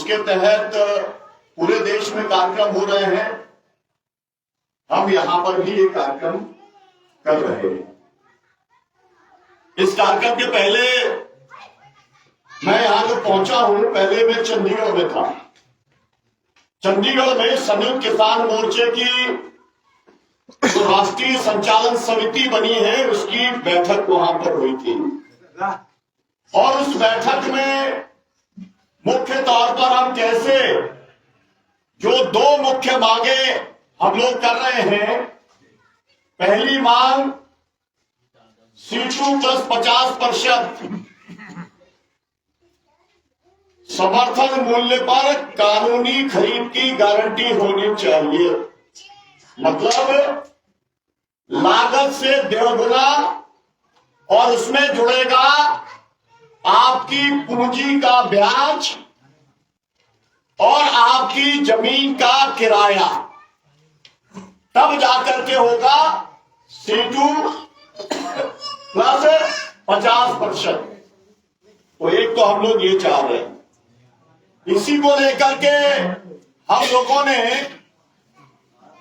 उसके तहत पूरे देश में कार्यक्रम हो रहे हैं। हम यहां पर भी ये कार्यक्रम कर रहे हैं। इस कार्यक्रम के पहले मैं यहां जो पहुंचा हूं, पहले मैं चंडीगढ़ में था। चंडीगढ़ में संयुक्त किसान मोर्चे की जो राष्ट्रीय संचालन समिति बनी है, उसकी बैठक वहां पर हुई थी। और उस बैठक में मुख्य तौर पर हम कैसे जो दो मुख्य मांगे हम लोग कर रहे हैं। पहली मांग C2 प्लस 50% समर्थन मूल्य पर कानूनी खरीद की गारंटी होनी चाहिए। मतलब लागत से 1.5 गुना, और उसमें जुड़ेगा आपकी पूंजी का ब्याज और आपकी जमीन का किराया, तब जाकर के होगा C2 प्लस 50%। तो एक तो हम लोग ये चाह रहे हैं। इसी को लेकर के हम लोगों ने,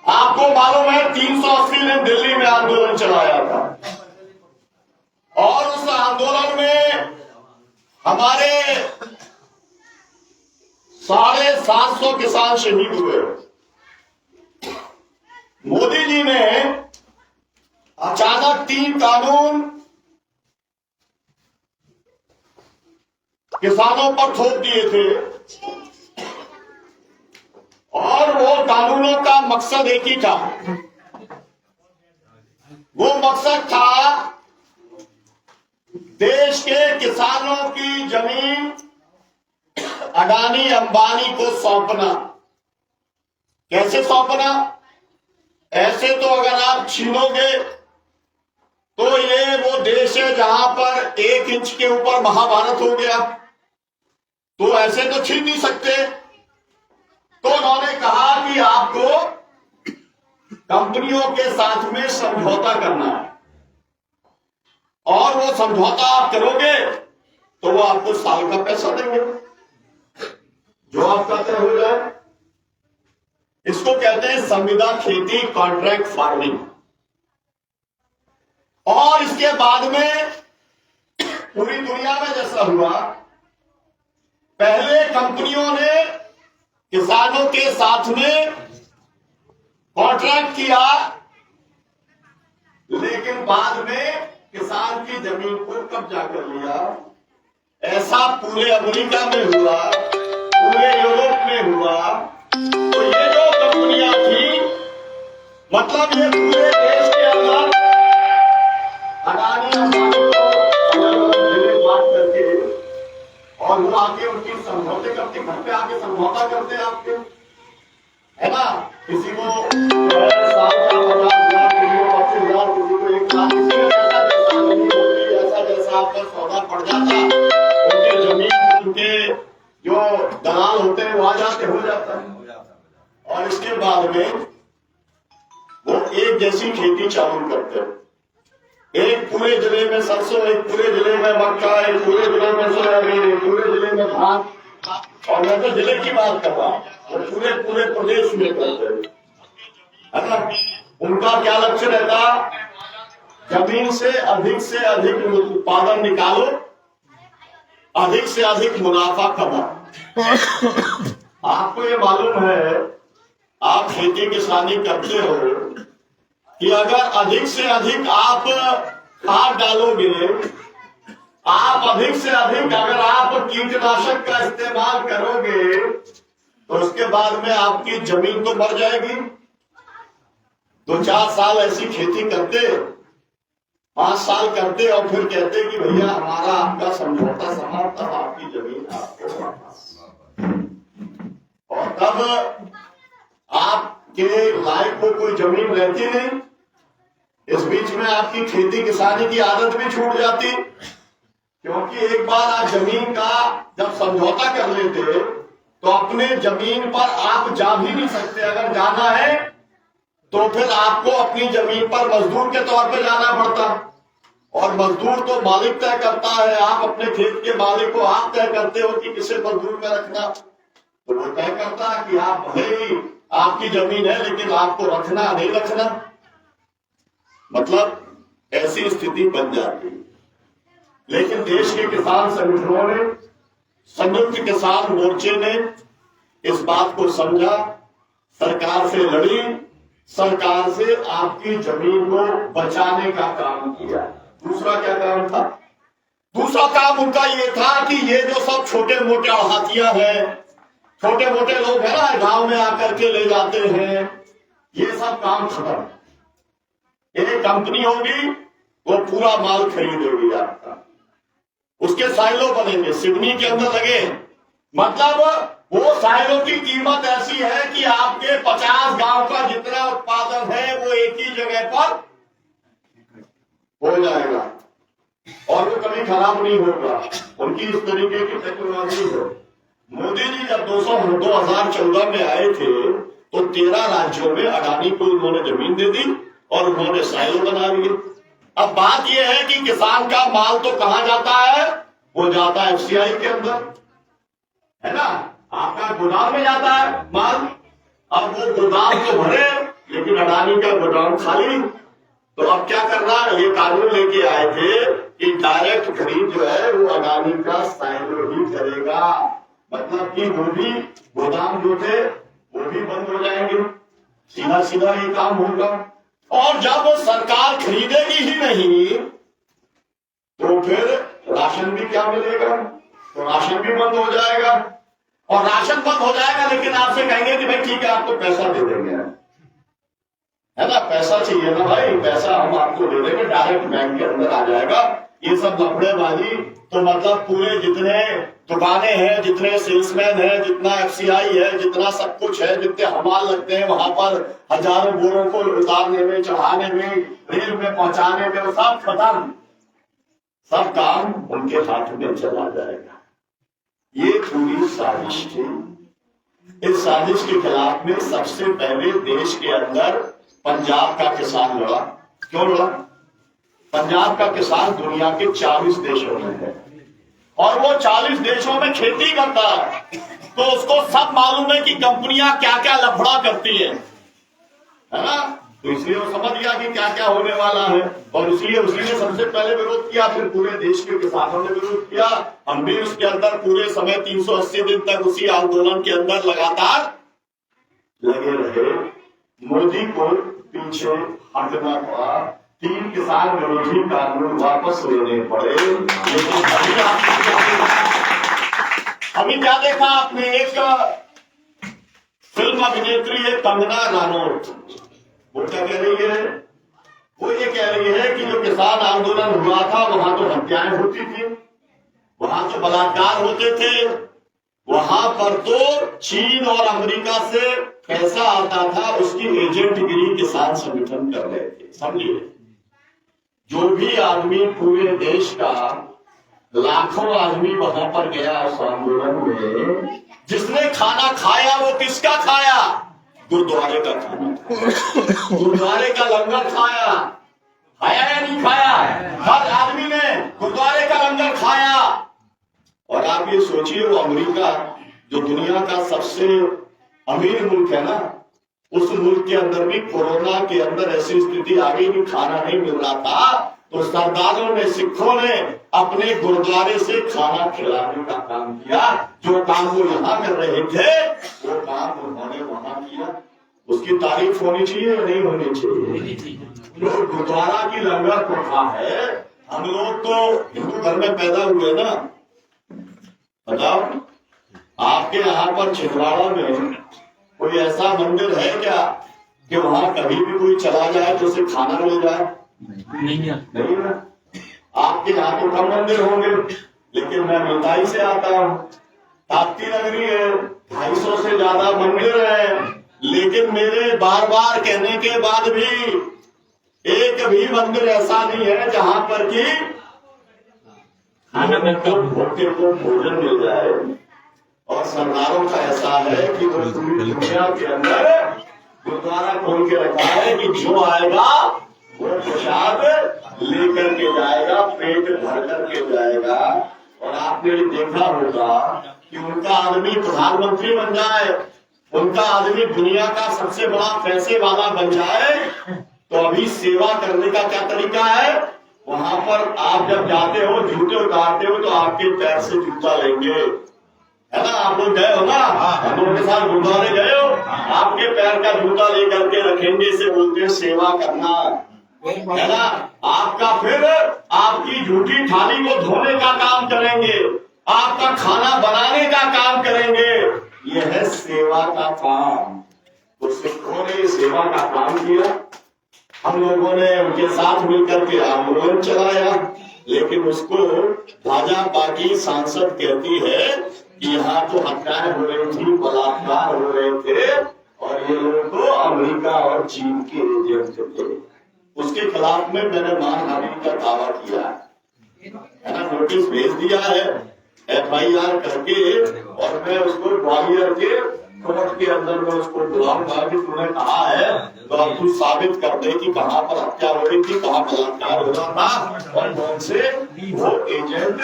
आपको मालूम है, 380 दिन दिल्ली में आंदोलन चलाया था, और उस आंदोलन में हमारे 750 किसान शहीद हुए। मोदी जी ने अचानक 3 कानून किसानों पर थोप दिए थे, और वो कानूनों का मकसद एक ही था। वो मकसद था देश के किसानों की जमीन अडानी अंबानी को सौंपना। कैसे सौंपना? ऐसे तो अगर आप छीनोगे तो ये वो देश है जहां पर 1 इंच के ऊपर महाभारत हो गया, तो ऐसे तो छीन नहीं सकते। तो उन्होंने कहा कि आपको कंपनियों के साथ में समझौता करना है, और वो समझौता आप करोगे तो वो आपको साल का पैसा देंगे जो आपका तय हो जाए। इसको कहते हैं संविदा खेती, कॉन्ट्रैक्ट फार्मिंग। और इसके बाद में पूरी दुनिया में जैसा हुआ, पहले कंपनियों ने किसानों के साथ में कॉन्ट्रैक्ट किया, लेकिन बाद में किसान की जमीन को कब्जा कर लिया। ऐसा पूरे अमेरिका में हुआ, पूरे यूरोप में हुआ। तो ये जो कंपनियां थी, मतलब ये पूरे देश के अंदर अडानी अंबानी को अलग-अलग बात करके, और वो आके उनकी समझौते करते, घर पे आके समझौता करते आपके, है ना। किसी को 100 का 50,000, किसी को 25,000, किसी को 1 लाख, किसी को ऐसा नहीं होती। ऐसा जैसा आपका सौदा पड़ जाता, उनके जमीन, उनके जो दलाल होते हैं वो आ जाते, हो जाता है। और इसके बाद में वो एक जैसी खेती चालू करते हैं। एक पूरे जिले में सरसों, एक पूरे जिले में मक्का, एक पूरे जिले में सोयाबीन, एक पूरे जिले में धान। और मैं तो जिले की बात कर रहा हूं, और पूरे प्रदेश में करते है ना। उनका क्या लक्ष्य रहता? जमीन से अधिक उत्पादन निकालो, अधिक से अधिक मुनाफा कमाओ। आपको ये मालूम है, आप खेती किसानी करते हो, कि अगर अधिक से अधिक आप खाद डालोगे, आप अधिक से अधिक अगर आप कीटनाशक का इस्तेमाल करोगे, तो उसके बाद में आपकी जमीन तो मर जाएगी। 2-4 साल ऐसी खेती करते, 5 साल करते, और फिर कहते कि भैया हमारा आपका समझौता समाप्त, अब आपकी जमीन आपको वापस। और तब आपके लायक को कोई जमीन रहती नहीं। इस बीच में आपकी खेती किसानी की आदत भी छूट जाती, क्योंकि एक बार आप जमीन का जब समझौता कर लेते, तो अपने जमीन पर आप जा भी नहीं सकते। अगर जाना है तो फिर आपको अपनी जमीन पर मजदूर के तौर पे जाना पड़ता, और मजदूर तो मालिक तय करता है। आप अपने खेत के मालिक को आप तय करते हो कि किसे मजदूर में रखना। तो वो तय करता है कि आप भले ही आपकी जमीन है लेकिन आपको रखना नहीं रखना, मतलब ऐसी स्थिति बन जाती है। लेकिन देश के किसान संगठनों ने, संयुक्त किसान मोर्चे ने इस बात को समझा, सरकार से लड़ी, सरकार से आपकी जमीन को बचाने का काम किया। दूसरा क्या काम था? दूसरा काम उनका ये था कि ये जो सब छोटे मोटे आढ़तियां हैं, छोटे मोटे लोग है ना, गांव में आकर के ले जाते हैं, ये सब काम खत्म। एक कंपनी होगी, वो पूरा माल खरीदेगी आपका, उसके साइलो बनेंगे, सिवनी के अंदर लगे, मतलब वो साइलो की कीमत ऐसी है कि आपके 50 गांव का जितना उत्पादन है वो एक ही जगह पर हो जाएगा और वो कभी खराब नहीं होगा। उनकी इस तरीके की टेक्नोलॉजी है। मोदी जी जब 2014 में आए थे तो 13 राज्यों में अडानी को उन्होंने जमीन दे दी और उन्होंने साइलो बना लिए। अब बात यह है कि किसान का माल तो कहां जाता है? वो जाता है एफसीआई के अंदर, है ना, आपका गोदाम में जाता है माल। अब वो गोदाम तो भरे लेकिन अडानी का गोदाम खाली। तो अब क्या करना, ये कानून लेके आए थे कि डायरेक्ट खरीद जो है वो अडानी का साइलो ही करेगा, मतलब कि वो भी गोदाम जो थे वो भी बंद हो जाएंगे, सीधा सीधा ये काम होगा। और जब सरकार खरीदेगी ही नहीं तो फिर राशन भी क्या मिलेगा? तो राशन भी बंद हो जाएगा। और राशन बंद हो जाएगा लेकिन आपसे कहेंगे कि भाई ठीक है आपको पैसा दे देंगे, है ना, पैसा चाहिए ना भाई, पैसा हम आपको दे देंगे, डायरेक्ट बैंक के अंदर आ जाएगा। ये सब लफड़ेबाजी, तो मतलब पूरे जितने दुकानें हैं, जितने सेल्समैन हैं, जितना एफसीआई है, जितना सब कुछ है, जितने हमाल लगते हैं वहां पर हजारों बोरों को उतारने में, चढ़ाने में, रेल में पहुंचाने में, वो सब खत्म, सब काम उनके हाथ में चला जाएगा। ये पूरी साजिश थी। इस साजिश के खिलाफ में सबसे पहले देश के अंदर पंजाब का किसान लड़ा। क्यों लड़ा? पंजाब का किसान दुनिया के 40 देशों में है और वो 40 देशों में खेती करता है, तो उसको सब मालूम है कि कंपनियां क्या क्या लफड़ा करती है ना। तो इसलिए वो समझ गया कि क्या क्या होने वाला है और इसलिए उसी ने सबसे पहले विरोध किया, फिर पूरे देश के किसानों ने विरोध किया। हम भी उसके अंदर पूरे समय 380 दिन तक उसी आंदोलन के अंदर लगातार लगे रहे। मोदी को पीछे हटना पड़ा, 3 किसान विरोधी कानून वापस लेने पड़े। लेकिन अभी क्या देखा आपने? एक फिल्म अभिनेत्री है कंगना रनौत, वो क्या कह रही है? वो ये कह रही है कि जो किसान आंदोलन हुआ था वहां तो हत्याएं होती थी, वहां तो बलात्कार होते थे, वहां पर तो चीन और अमेरिका से पैसा आता था, उसकी एजेंटगिरी किसान संगठन कर रहे थे। समझिए, जो भी आदमी पूरे देश का लाखों आदमी वहां पर गया उस आंदोलन में, जिसने खाना खाया वो किसका खाया? गुरुद्वारे का खाना, गुरुद्वारे का लंगर खाया या नहीं खाया? हर आदमी ने गुरुद्वारे का लंगर खाया। और आप ये सोचिए, वो अमेरिका जो दुनिया का सबसे अमीर मुल्क है ना, उस मुल्क के अंदर भी कोरोना के अंदर ऐसी स्थिति आ गई कि खाना नहीं मिल रहा था, तो सरदारों ने, सिखों ने अपने गुरुद्वारे से खाना खिलाने का काम किया। जो काम वो यहाँ कर रहे थे वो काम उन्होंने वहां किया। उसकी तारीफ होनी चाहिए या नहीं होनी चाहिए? जो गुरुद्वारा की लंगर प्रथा है, हम लोग तो हिंदू घर में पैदा हुए ना, बताओ आपके यहाँ पर छिंदवाड़ा में कोई ऐसा मंदिर है क्या कि वहां कभी भी कोई चला जाए तो उसे खाना मिल जाए? नहीं ना। आपके यहाँ तो कम मंदिर होंगे, लेकिन मैं मुंबई से आता हूँ, ताप्ती नगरी है, 250 से ज्यादा मंदिर है, लेकिन मेरे बार बार कहने के बाद भी एक भी मंदिर ऐसा नहीं है जहां पर कि भूखे को भोजन मिल जाए। और सरदारों का ऐसा है कि वो पूरी दुनिया के अंदर गुरुद्वारा खोल के रखा है कि जो आएगा वो प्रसाद लेकर के जाएगा, पेट भर करके जाएगा। और आपने देखा होगा कि उनका आदमी प्रधानमंत्री बन जाए, उनका आदमी दुनिया का सबसे बड़ा पैसे वाला बन जाए, तो अभी सेवा करने का क्या तरीका है? वहां पर आप जब जाते हो, जूते उतारते हो, तो आपके पैर से जूता लेंगे, है ना? आप लोग गए हो ना, हम लोग के साथ गुरुद्वारे गए हो, आपके पैर का जूता लेकर के रखेंगे, इसे बोलते हैं सेवा करना, है ना? आपका फिर आपकी झूठी थाली को धोने का काम करेंगे, आपका खाना बनाने का काम करेंगे, यह है सेवा का काम। तो सिखों ने सेवा का काम किया, हम लोगों ने उनके साथ मिलकर के आंदोलन चलाया, लेकिन उसको भाजपा की सांसद कहती है कि यहाँ तो हत्याएं हो रही थी, बलात्कार हो रहे थे, और ये लोग तो अमेरिका और चीन के एजेंट थे। उसके खिलाफ में मैंने मानहानि का दावा किया है ना, नोटिस भेज दिया है FIR करके, और मैं उसको ग्वालियर के कोर्ट के अंदर में उसको बुलाऊंगा कि तूने कहा है तो अब तू साबित कर दे कि कहाँ पर हत्या हो रही थी, कहाँ बलात्कार हो रहा था और कौन से वो एजेंट।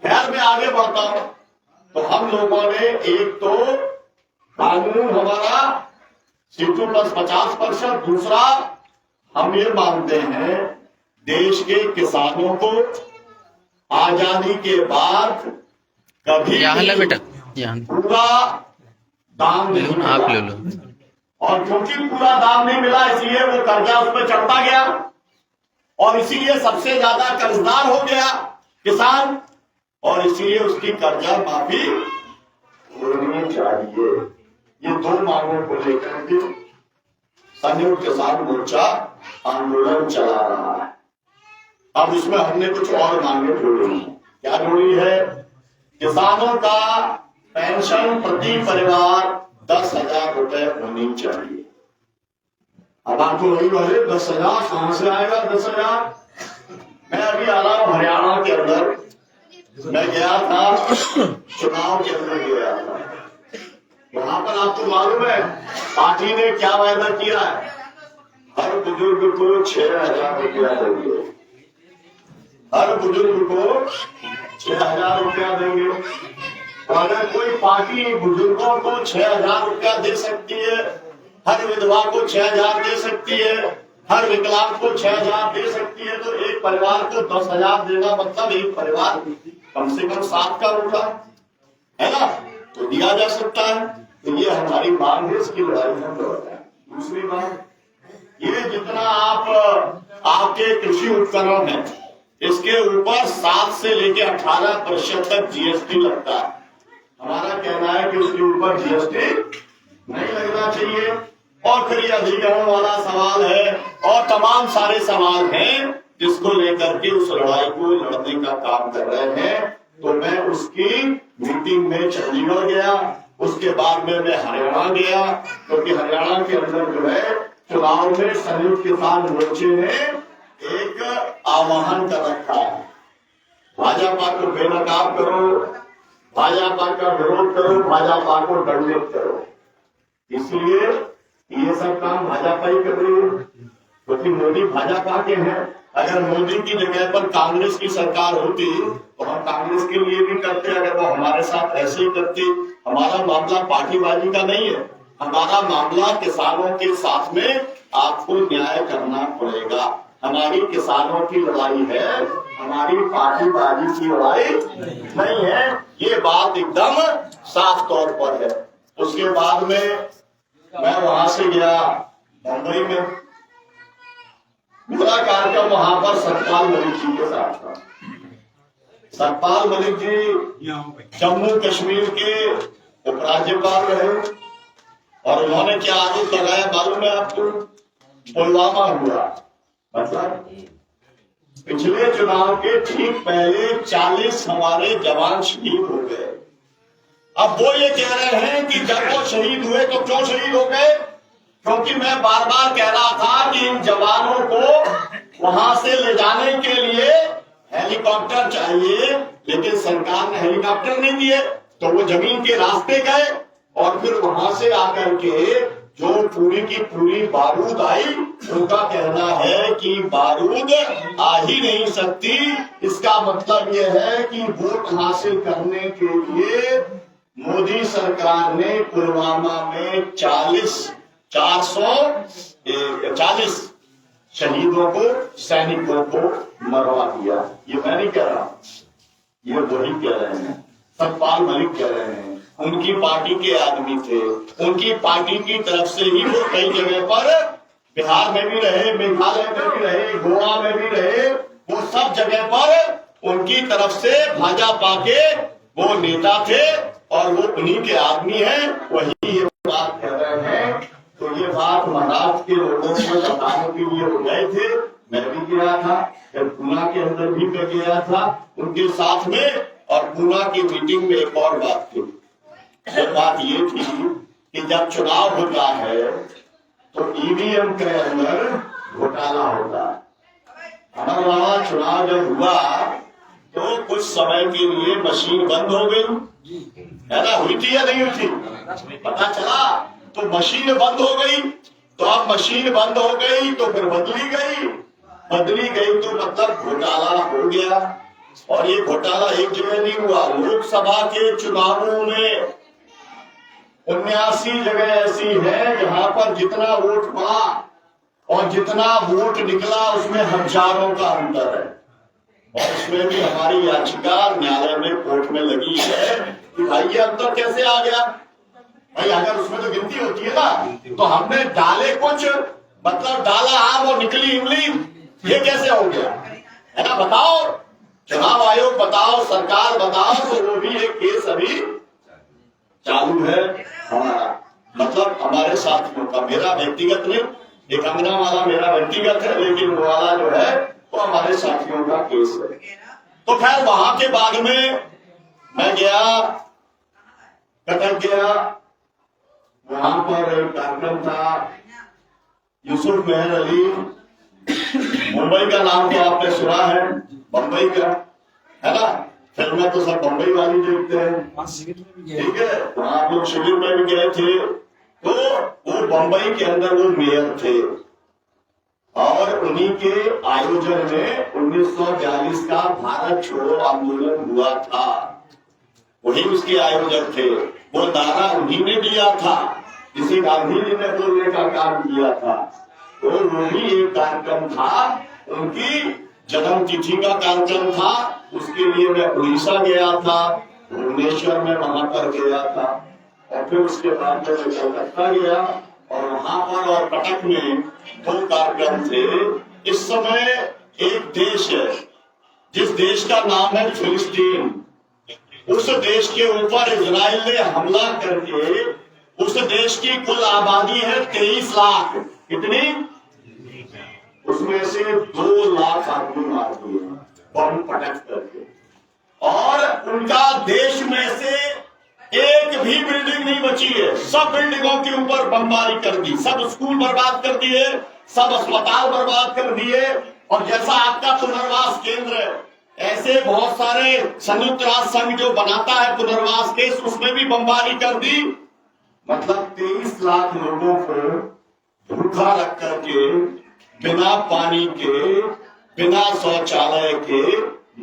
खैर मैं आगे बढ़ता हूँ। तो हम लोगों ने एक तो कानून हमारा सीटों प्लस 50%, दूसरा हम ये मानते हैं देश के किसानों को आजादी के बाद कभी बेटा पूरा दाम नहीं मिला, आप ले लो। और क्योंकि पूरा दाम नहीं मिला इसलिए वो कर्जा उस पर चढ़ता गया, और इसीलिए सबसे ज्यादा कर्जदार हो गया किसान, और इसीलिए उसकी कर्जा माफी होनी चाहिए। ये दो मांगों को लेकर के संयुक्त किसान मोर्चा आंदोलन चला रहा है। अब इसमें हमने कुछ और मांगे जोड़ी हैं। क्या जोड़ी है? किसानों का पेंशन प्रति परिवार 10,000 रुपए होनी चाहिए। अब आपको वही बोले 10,000 कहां से आएगा 10,000? मैं अभी आ रहा हूं हरियाणा के अंदर, मैं गया था चुनाव के अंदर गया था, वहां पर आपको मालूम है पार्टी ने क्या वायदा किया है? हर बुजुर्ग को 6,000 रुपया देंगे, हर बुजुर्ग को 6,000 रुपया देंगे। और अगर कोई पार्टी बुजुर्गों को 6,000 रुपया दे सकती है, हर विधवा को 6,000 दे सकती है, हर विकलांग को 6,000 दे सकती है, तो एक परिवार को 10,000 देना मतलब एक परिवार कम से कम 7 का होगा, है ना? तो दिया जा सकता है। तो ये हमारी मांग है, इसकी लड़ाई हम लड़ रहे हैं। दूसरी बात, ये जितना आपके कृषि उपकरण है इसके ऊपर 7 से लेकर 18% तक GST लगता है। हमारा कहना है कि उसके ऊपर GST नहीं लगना चाहिए। और फिर ये अधिग्रहण वाला सवाल है और तमाम सारे सवाल हैं जिसको लेकर के उस लड़ाई को लड़ने का काम कर रहे हैं। तो मैं उसकी मीटिंग में चंडीगढ़ गया, उसके बाद में मैं हरियाणा गया, क्योंकि हरियाणा के अंदर जो है चुनाव में संयुक्त किसान मोर्चे ने एक आह्वान कर रखा है, भाजपा को बेनकाब करो, भाजपा का विरोध करो, भाजपा को दंडित करो। इसलिए ये सब काम भाजपा ही कर रही है, क्योंकि मोदी भाजपा के हैं। अगर मोदी की जगह पर कांग्रेस की सरकार होती तो हम कांग्रेस के लिए भी करते, अगर वो हमारे साथ ऐसे ही करती। हमारा मामला पार्टीबाजी का नहीं है, हमारा मामला किसानों के साथ में आपको न्याय करना पड़ेगा। हमारी किसानों की लड़ाई है, हमारी पार्टीबाजी की लड़ाई नहीं है। ये बात एकदम साफ तौर पर है। उसके बाद में मैं वहां से गया मुंबई में, मेरा कार्यक्रम वहां पर सतपाल मलिक जी के साथ था। सतपाल मलिक जी जम्मू कश्मीर के उपराज्यपाल रहे, और उन्होंने क्या आरोप लगाया मालूम है आपको? पुलवामा हुआ, मतलब पिछले चुनाव के ठीक पहले 40 हमारे जवान शहीद हो गए। अब वो ये कह रहे हैं कि जब वो शहीद हुए तो क्यों शहीद हो गए? क्योंकि मैं बार बार कह रहा था कि इन जवानों को वहां से ले जाने के लिए हेलीकॉप्टर चाहिए, लेकिन सरकार ने हेलीकॉप्टर नहीं दिए, तो वो जमीन के रास्ते गए और फिर वहां से आकर के जो पूरी की पूरी बारूद आई, उनका कहना है कि बारूद आ ही नहीं सकती। इसका मतलब यह है कि वोट हासिल करने के लिए मोदी सरकार ने पुलवामा में 440 शहीदों को, सैनिकों को मरवा दिया। ये मैं नहीं कह रहा, ये वही कह रहे हैं, सतपाल मलिक कह रहे हैं। उनकी पार्टी के आदमी थे, उनकी पार्टी की तरफ से ही वो कई जगह पर, बिहार में भी रहे, मेघालय में भी रहे, गोवा में भी रहे, वो सब जगह पर उनकी तरफ से भाजपा के वो नेता थे और वो उन्हीं के आदमी हैं, वही ये बात कह रहे हैं। तो ये बात महाराष्ट्र के लोगों को बताने के लिए वो गए थे, मैं भी गया था, फिर पूना के अंदर भी मैं गया था उनके साथ में। और पूना की मीटिंग में एक और बात थी, वो बात ये थी कि जब चुनाव होता है तो ईवीएम के अंदर घोटाला होता है। हमारे वहां चुनाव जब हुआ तो कुछ समय के लिए मशीन बंद हो गई, है ना, हुई थी या नहीं हुई थी, पता चला। तो मशीन बंद हो गई, तो अब मशीन बंद हो गई तो फिर बदली गई तो मतलब घोटाला हो गया। और ये घोटाला एक जगह नहीं हुआ, लोकसभा के चुनावों में 79 जगह ऐसी है जहां पर जितना वोट पड़ा और जितना वोट निकला उसमें हजारों का अंतर है। और इसमें भी हमारी याचिका न्यायालय में, कोर्ट में लगी है कि भाई ये अंतर कैसे आ गया। भाई अगर उसमें तो गिनती होती है ना, तो हमने डाले कुछ, मतलब डाला आम और निकली इमली, ये कैसे हो गया, है ना। बताओ, चुनाव आयोग बताओ, सरकार बताओ। तो वो भी एक केस अभी चालू है हमारा, मतलब हमारे साथियों का, मेरा व्यक्तिगत नहीं, एक अंगना वाला मेरा व्यक्तिगत है, लेकिन वो वाला जो है वो हमारे साथियों का केस है। तो खैर वहां के बाद में मैं गया, कटक गया, वहां पर एक कार्यक्रम था, यूसुफ मेहर अली, मुंबई का नाम तो आपने सुना है, बंबई का, है ना, फिल्में तो सब बंबई वाली देखते हैं, ठीक है। वहां आप लोग शिविर में भी गए थे, तो वो बंबई के अंदर वो मेयर थे और उन्हीं के आयोजन में 1942 का भारत छोड़ो आंदोलन हुआ था, वही उसके आयोजक थे। वो नारा उन्हीं ने दिया था जिसे गांधी जी ने बोलने का काम किया था। तो वो भी एक कार्यक्रम था, उनकी जन्म तिथि का कार्यक्रम था, उसके लिए मैं उड़ीसा गया था, भुवनेश्वर में वहां पर गया था। और फिर उसके बाद मैं कलकत्ता गया और वहां पर और कटक में 2 कार्यक्रम थे। इस समय एक देश है जिस देश का नाम है फिलिस्तीन, उस देश के ऊपर इजराइल ने हमला करके, उस देश की कुल आबादी है 23 लाख, कितनी, उसमें से 2 लाख आदमी मार दिए बम पटक करके। और उनका देश में से एक भी बिल्डिंग नहीं बची है, सब बिल्डिंगों के ऊपर बमबारी कर दी, सब स्कूल बर्बाद कर दिए, सब अस्पताल बर्बाद कर दिए। और जैसा आपका पुनर्वास केंद्र है, ऐसे बहुत सारे संयुक्त राष्ट्र संघ जो बनाता है पुनर्वास केस, उसमें भी बमबारी कर दी। मतलब 23 लाख लोगों को भूखा रख करके, बिना पानी के, बिना शौचालय के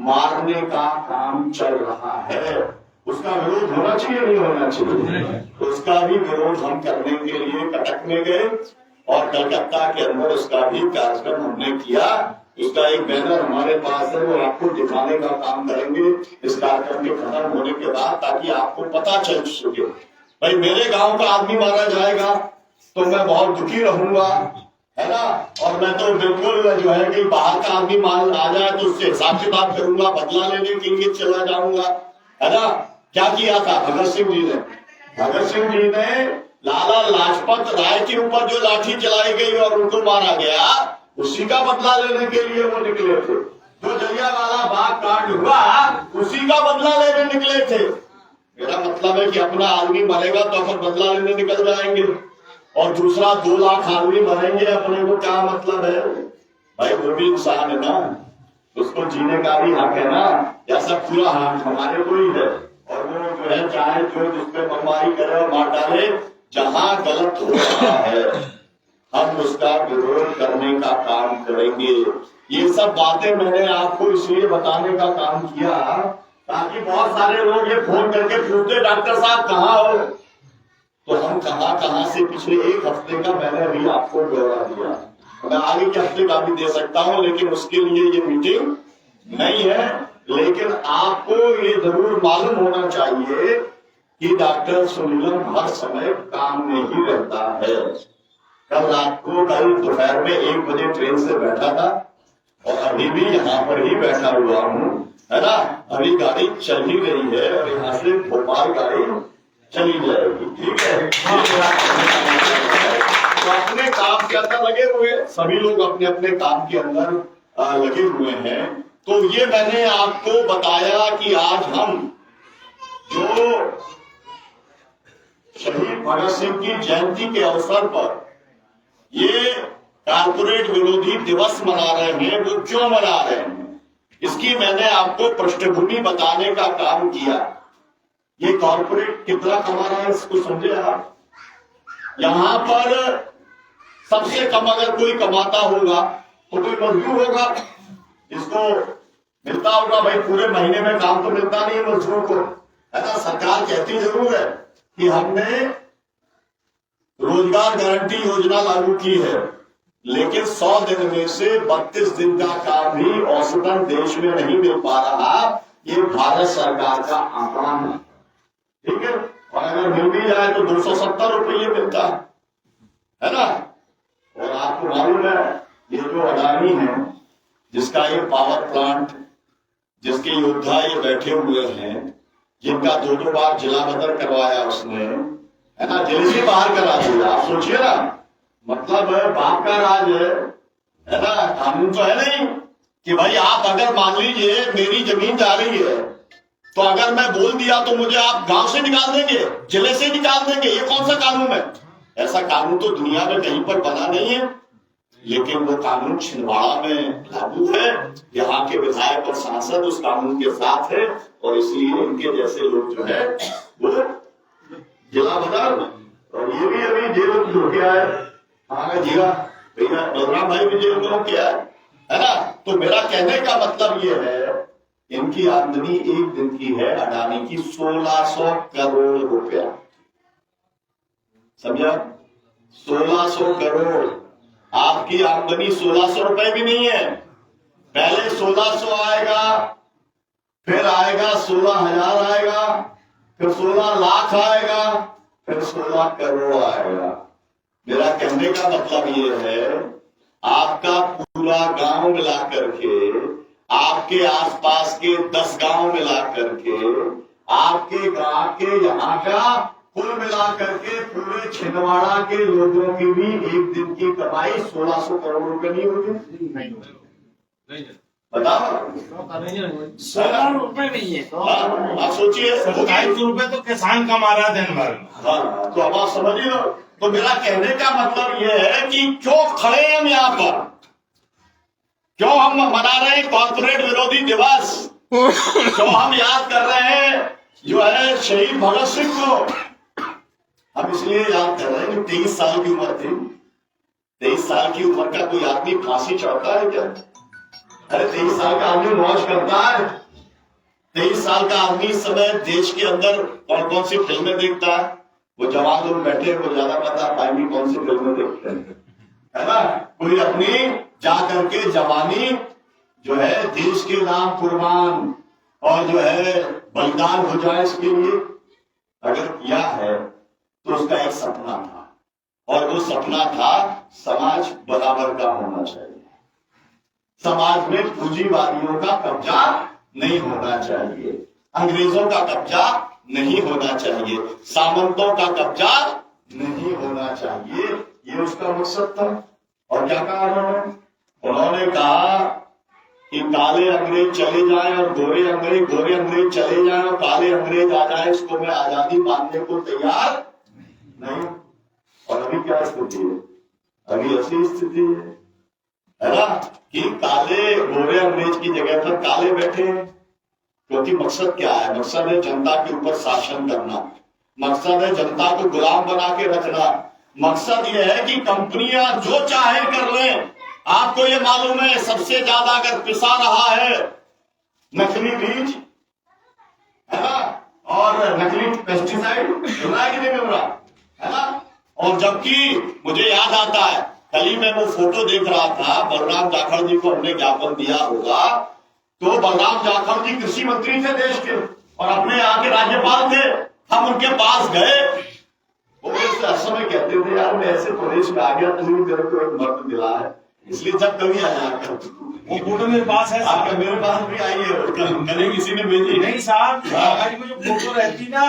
मारने का काम चल रहा है। उसका विरोध होना चाहिए, नहीं होना चाहिए, उसका भी विरोध हम करने के लिए कटक में गए और कलकत्ता के अंदर उसका भी कार्यक्रम हमने किया। उसका एक बैनर हमारे पास है, वो आपको दिखाने का काम करेंगे इस कार्यक्रम के खत्म होने के बाद, ताकि आपको पता चल सके भाई मेरे गांव का आदमी मारा जाएगा तो मैं बहुत दुखी रहूंगा, है ना। और मैं तो बिल्कुल जो है कि बाहर का आदमी मार आ जाए तो उससे हिसाब से बात करूंगा, बदला लेने के लिए चला जाऊंगा, है ना। क्या किया था भगत सिंह जी ने? भगत सिंह जी ने लाला लाजपत राय के ऊपर जो लाठी चलाई गई और उनको मारा गया, उसी का बदला लेने के लिए वो निकले थे। जो जलियांवाला बाग कांड हुआ, उसी का बदला लेने निकले थे। मेरा मतलब है कि अपना आदमी मरेगा तो अपन बदला लेने निकल जाएंगे, और दूसरा 2 लाख आदमी मरेंगे, अपने को क्या मतलब है भाई? वो भी इंसान है ना, उसको जीने का भी हक है ना, ऐसा पूरा हक हमारे को ही है। और वो जो है चाहे जो जिसपे बमबारी करे और मार डाले, जहां गलत हो रहा है हम उसका विरोध करने का काम करेंगे। ये सब बातें मैंने आपको इसलिए बताने का काम किया ताकि बहुत सारे लोग ये फोन करके पूछते डॉक्टर साहब कहाँ हो, तो हम कहां से पिछले एक हफ्ते का मैंने अभी आपको ब्यौरा दिया। मैं आगे के हफ्ते का भी दे सकता हूं, लेकिन उसके लिए ये मीटिंग नहीं है। लेकिन आपको ये जरूर मालूम होना चाहिए कि डॉक्टर सुनीलम हर समय काम में ही रहता है। कल रात को, कल दोपहर में 1 बजे ट्रेन से बैठा था और अभी भी यहाँ पर ही बैठा हुआ हूँ, है ना। अभी गाड़ी चल ही रही है और यहाँ से भोपाल गाड़ी चली जाएगी, ठीक है। तो अपने काम के अंदर लगे हुए सभी लोग अपने अपने काम के अंदर लगे हुए हैं। तो ये मैंने आपको बताया कि आज हम जो शहीद भगत सिंह की जयंती के अवसर पर ये कारपोरेट विरोधी दिवस मना रहे हैं, वो क्यों मना रहे हैं, इसकी मैंने आपको पृष्ठभूमि बताने का काम किया। ये कॉर्पोरेट कितना कमा रहा है इसको समझे आप। यहां पर सबसे कम अगर कोई कमाता होगा तो कोई मजदूर होगा, इसको मिलता होगा भाई पूरे महीने में काम तो मिलता नहीं है मजदूर को, है ना। सरकार कहती जरूर है कि हमने रोजगार गारंटी योजना लागू की है, लेकिन 100 दिन में से 32 दिन का काम भी औसतन देश में नहीं मिल पा रहा। ये भारत सरकार का आंकड़ा है, ठीक है। और अगर मिल भी जाए तो 270 रुपये मिलता है ना। और आपको मालूम है ये जो अडानी है, जिसका ये पावर प्लांट, जिसके योद्धा ये बैठे हुए हैं, जिनका 2 बार जिला बदल करवाया उसने, है ना, जेल से बाहर करा दिया। आप सोचिए ना, मतलब बाप का राज है ना। कानून तो है नहीं कि भाई आप अगर मान लीजिए मेरी जमीन जा रही है तो अगर मैं बोल दिया तो मुझे आप गांव से निकाल देंगे, जिले से निकाल देंगे। ये कौन सा कानून है? ऐसा कानून तो दुनिया में कहीं पर बना नहीं है, लेकिन वो कानून छिंदवाड़ा में लागू है। यहाँ के विधायक और सांसद उस कानून के साथ है और इसलिए इनके जैसे लोग जो है वो जिला बदल, और ये भी अभी जेल हो गया है। हाँ जीवा भैया बलराम भाई भी जेल में हो गया है ना। तो मेरा कहने का मतलब ये है, इनकी आमदनी एक दिन की है अडानी की 1600 करोड़ रुपया, समझा। 1600 करोड़। आपकी आमदनी 1600 रुपए भी नहीं है। पहले 1600 आएगा, फिर आएगा 16,000 आएगा, फिर 16 लाख आएगा, फिर 16 करोड़ आएगा। मेरा कहने का मतलब ये है, आपका पूरा गांव मिला करके, आपके आसपास के 10 गांव मिला करके, आपके गांव के यहाँ का कुल मिला करके पूरे छिंदवाड़ा के लोगों की भी एक दिन की कमाई 1600 करोड़ रुपए नहीं होगी। बताओ, 16 रुपए नहीं है। आप सोचिए, 250 रुपए तो किसान कमा रहा है दिन भर। हाँ, तो अब आप समझिए। तो मेरा कहने का मतलब यह है कि क्यों खड़े हम यहाँ पर, क्यों हम मना रहे हैं कॉर्पोरेट विरोधी दिवस, क्यों हम याद कर रहे हैं जो है शहीद भगत सिंह को। हम इसलिए याद कर रहे हैं कि 23 साल की उम्र थी। 23 साल की उम्र का कोई आदमी फांसी चढ़ता है क्या? अरे 23 साल का आदमी मौज करता है। 23 साल का आदमी इस समय देश के अंदर कौन कौन सी फिल्में देखता है? वो जवान लोग बैठे हैं, वो ज्यादा बता पाएंगे कौन सी फिल्में देखते हैं, है ना। कोई अपनी जा करके जवानी जो है देश के नाम कुर्बान और जो है बलिदान हो जाए इसके लिए अगर किया है तो उसका एक सपना था, और वो सपना था समाज बराबर का होना चाहिए, समाज में पूंजीवादियों का कब्जा नहीं होना चाहिए, अंग्रेजों का कब्जा नहीं होना चाहिए, सामंतों का कब्जा नहीं होना चाहिए। ये उसका मकसद था। और क्या कहा उन्होंने कहा कि काले अंग्रेज चले जाएं और गोरे अंग्रेज चले जाएं और काले अंग्रेज आ जाए, इसको मैं आजादी मानने को तैयार नहीं। और अभी क्या स्थिति है? अभी ऐसी स्थिति है ना कि काले गोरे अंग्रेज की जगह पर काले बैठे हैं। क्योंकि मकसद क्या है? मकसद है जनता के ऊपर शासन करना, मकसद है जनता को गुलाम बना के रखना। मकसद ये है कि कंपनियां जो चाहे कर लें। आपको ये मालूम है सबसे ज्यादा अगर पिसा रहा है नकली बीज, है ना, और नकली पेस्टिसाइड मिल रहा है कि नहीं मिल रहा, है ना। और जबकि मुझे याद आता है कल ही मैं वो फोटो देख रहा था, बलराम जाखड़ जी को हमने ज्ञापन दिया होगा, तो बलराम जाखड़ जी कृषि मंत्री थे देश के और अपने यहाँ के राज्यपाल थे। हम उनके पास गए, वो मुझसे हर समय कहते थे यार मैं ऐसे प्रदेश में आ गया तो मेरे को एक मर्द मिला है, इसलिए जब कभी आया कर। वो फोटो मेरे पास है, आपका मेरे पास भी आई है, कल किसी ने भेजी नहीं साहब, कागज में जो फोटो रहती ना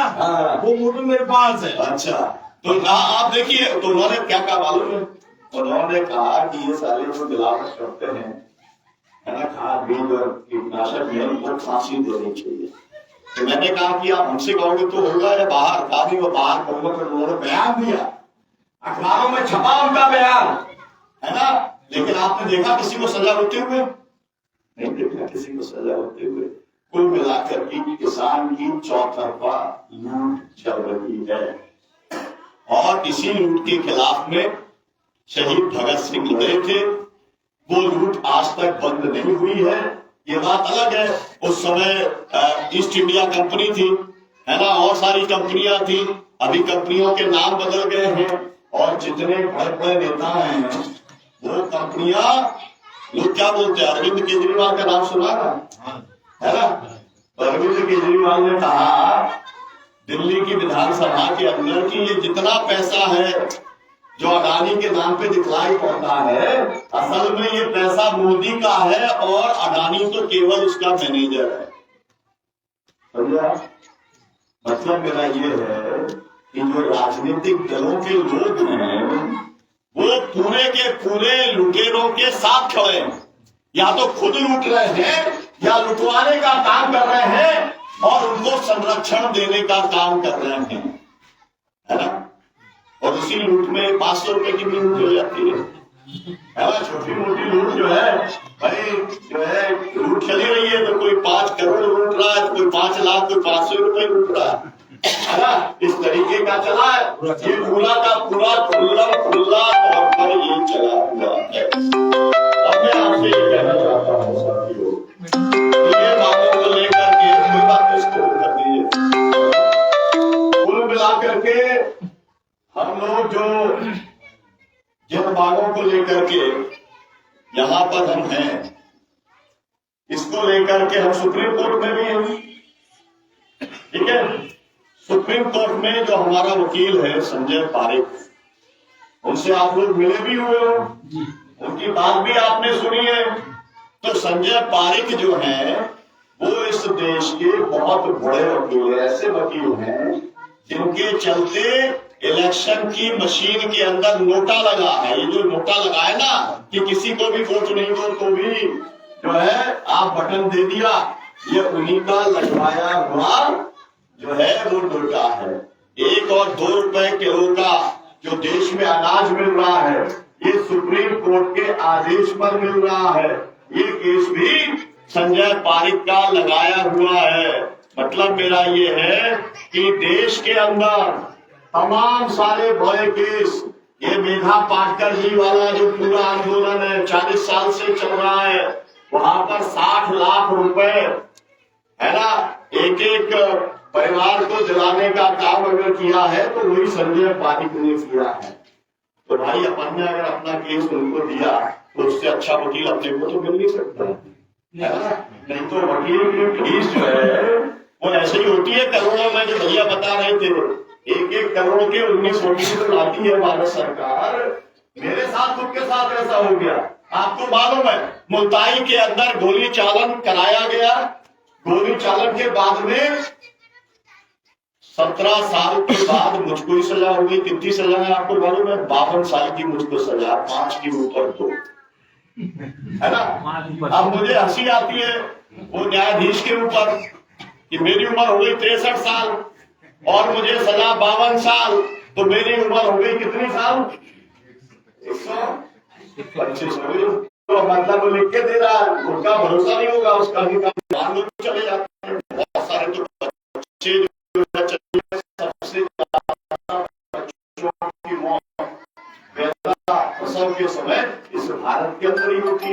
वो फोटो मेरे पास है। अच्छा, तो आप देखिए, तो उन्होंने क्या कहा मालूम है, उन्होंने कहा कि ये सारे जो मिलावट करते हैं, है ना, खाद बीज और कीटनाशक में उनको फांसी देनी चाहिए। तो मैंने कहा कि आप हमसे कहोगे तो होगा या बाहर, खादी वो बाहर कहूंगा। तो उन्होंने बयान दिया, अखबारों में छपा उनका बयान, है ना, लेकिन आपने देखा किसी को सजा होते हुए? नहीं देखा किसी को सजा होते हुए। कुल मिलाकर की किसान की चौतरफा लूट चल रही है और इसी लूट के खिलाफ में शहीद भगत सिंह लड़े थे। वो लूट आज तक बंद नहीं हुई है, ये बात अलग है। उस समय ईस्ट इंडिया कंपनी थी, है ना, और सारी कंपनियां थी। अभी कंपनियों के नाम बदल गए हैं और जितने बड़े बड़े नेता हैं वो कंपनियां, लोग क्या बोलते हैं, अरविंद केजरीवाल का नाम सुना ना, है ना। अरविंद केजरीवाल ने कहा दिल्ली की विधानसभा के अंदर कि ये जितना पैसा है जो अडानी के नाम पे दिखलाई पड़ता है, असल में ये पैसा मोदी का है और अडानी तो केवल उसका मैनेजर है। मतलब मेरा ये है कि जो राजनीतिक दलों के लोग हैं वो पूरे के पूरे लुटेरों के साथ खड़े हैं, या तो खुद लूट रहे हैं या लुटवाने का काम कर रहे हैं और उनको संरक्षण देने का काम कर रहे हैं, है ना। और उसी लूट में 500 रुपए की भी लूट हो जाती है ना। छोटी मोटी लूट जो है भाई, जो है लूट चली रही है, तो कोई 5 करोड़ लूट रहा है, तो कोई 5 लाख, कोई 500 रुपए लूट रहा है ना। इस तरीके का चला है ये पूरा का पूरा खुल्ला तौर पर ये चला हुआ है। अब मैं आपसे ये कहना चाहता हूँ साथियों, ये बातों को लेकर के कोई बात इसको कर दीजिए। कुल मिलाकर के हम लोग जो जिन बातों को लेकर के यहाँ पर हम हैं, इसको लेकर के हम सुप्रीम कोर्ट में भी हैं, ठीक है। सुप्रीम कोर्ट में जो हमारा वकील है संजय पारिक, उनसे आप लोग मिले भी हुए हो, उनकी बात भी आपने सुनी है। तो संजय पारिक जो है वो इस देश के बहुत बड़े वकील है, ऐसे वकील हैं जिनके चलते इलेक्शन की मशीन के अंदर नोटा लगा है। ये जो नोटा लगा है ना कि किसी को भी वोट नहीं दो तो भी जो है आप बटन दे दिया, ये उन्हीं का लगवाया हुआ जो है वो नोटा है। 1 और 2 रुपए किलो का जो देश में अनाज मिल रहा है, ये सुप्रीम कोर्ट के आदेश पर मिल रहा है। ये केस भी संजय पारिक का लगाया हुआ है। मतलब मेरा ये है कि देश के अंदर तमाम सारे बड़े केस, ये मेधा पाटकर जी वाला जो पूरा आंदोलन है 40 साल से चल रहा है, वहां पर 60 लाख रुपए, है ना, एक एक परिवार को दिलाने का काम अगर किया है तो वही संजय पारिक ने किया है। तो भाई अपन ने अगर अपना केस उनको दिया तो उससे अच्छा वकील अपने को तो मिल नहीं सकता, है ना। नहीं तो वकील की फीस जो है वो ऐसे ही होती है करोड़ों में, जो भैया बता रहे थे 1-1 करोड़ के 19 वकील तो लाती है भारत सरकार। मेरे साथ खुद के साथ ऐसा हो गया। आपको मालूम है मुल्ताई के अंदर गोली चालन कराया गया, गोली चालन के बाद में 17 साल के बाद मुझको ही सजा हो गई। कितनी सजा है आपको मालूम है? 52 साल की मुझको सजा, 5 के ऊपर 2, है ना। अब मुझे हंसी आती है वो न्यायाधीश के ऊपर कि मेरी उम्र हो गई 63 साल और मुझे सजा 52 साल, तो मेरी उम्र हो गई कितनी साल? 125 हो गई। तो मतलब वो लिख के दे रहा है, उसका भरोसा नहीं होगा, उसका अधिकार चले जाते हैं। बहुत सारे तो बच्चे सबसे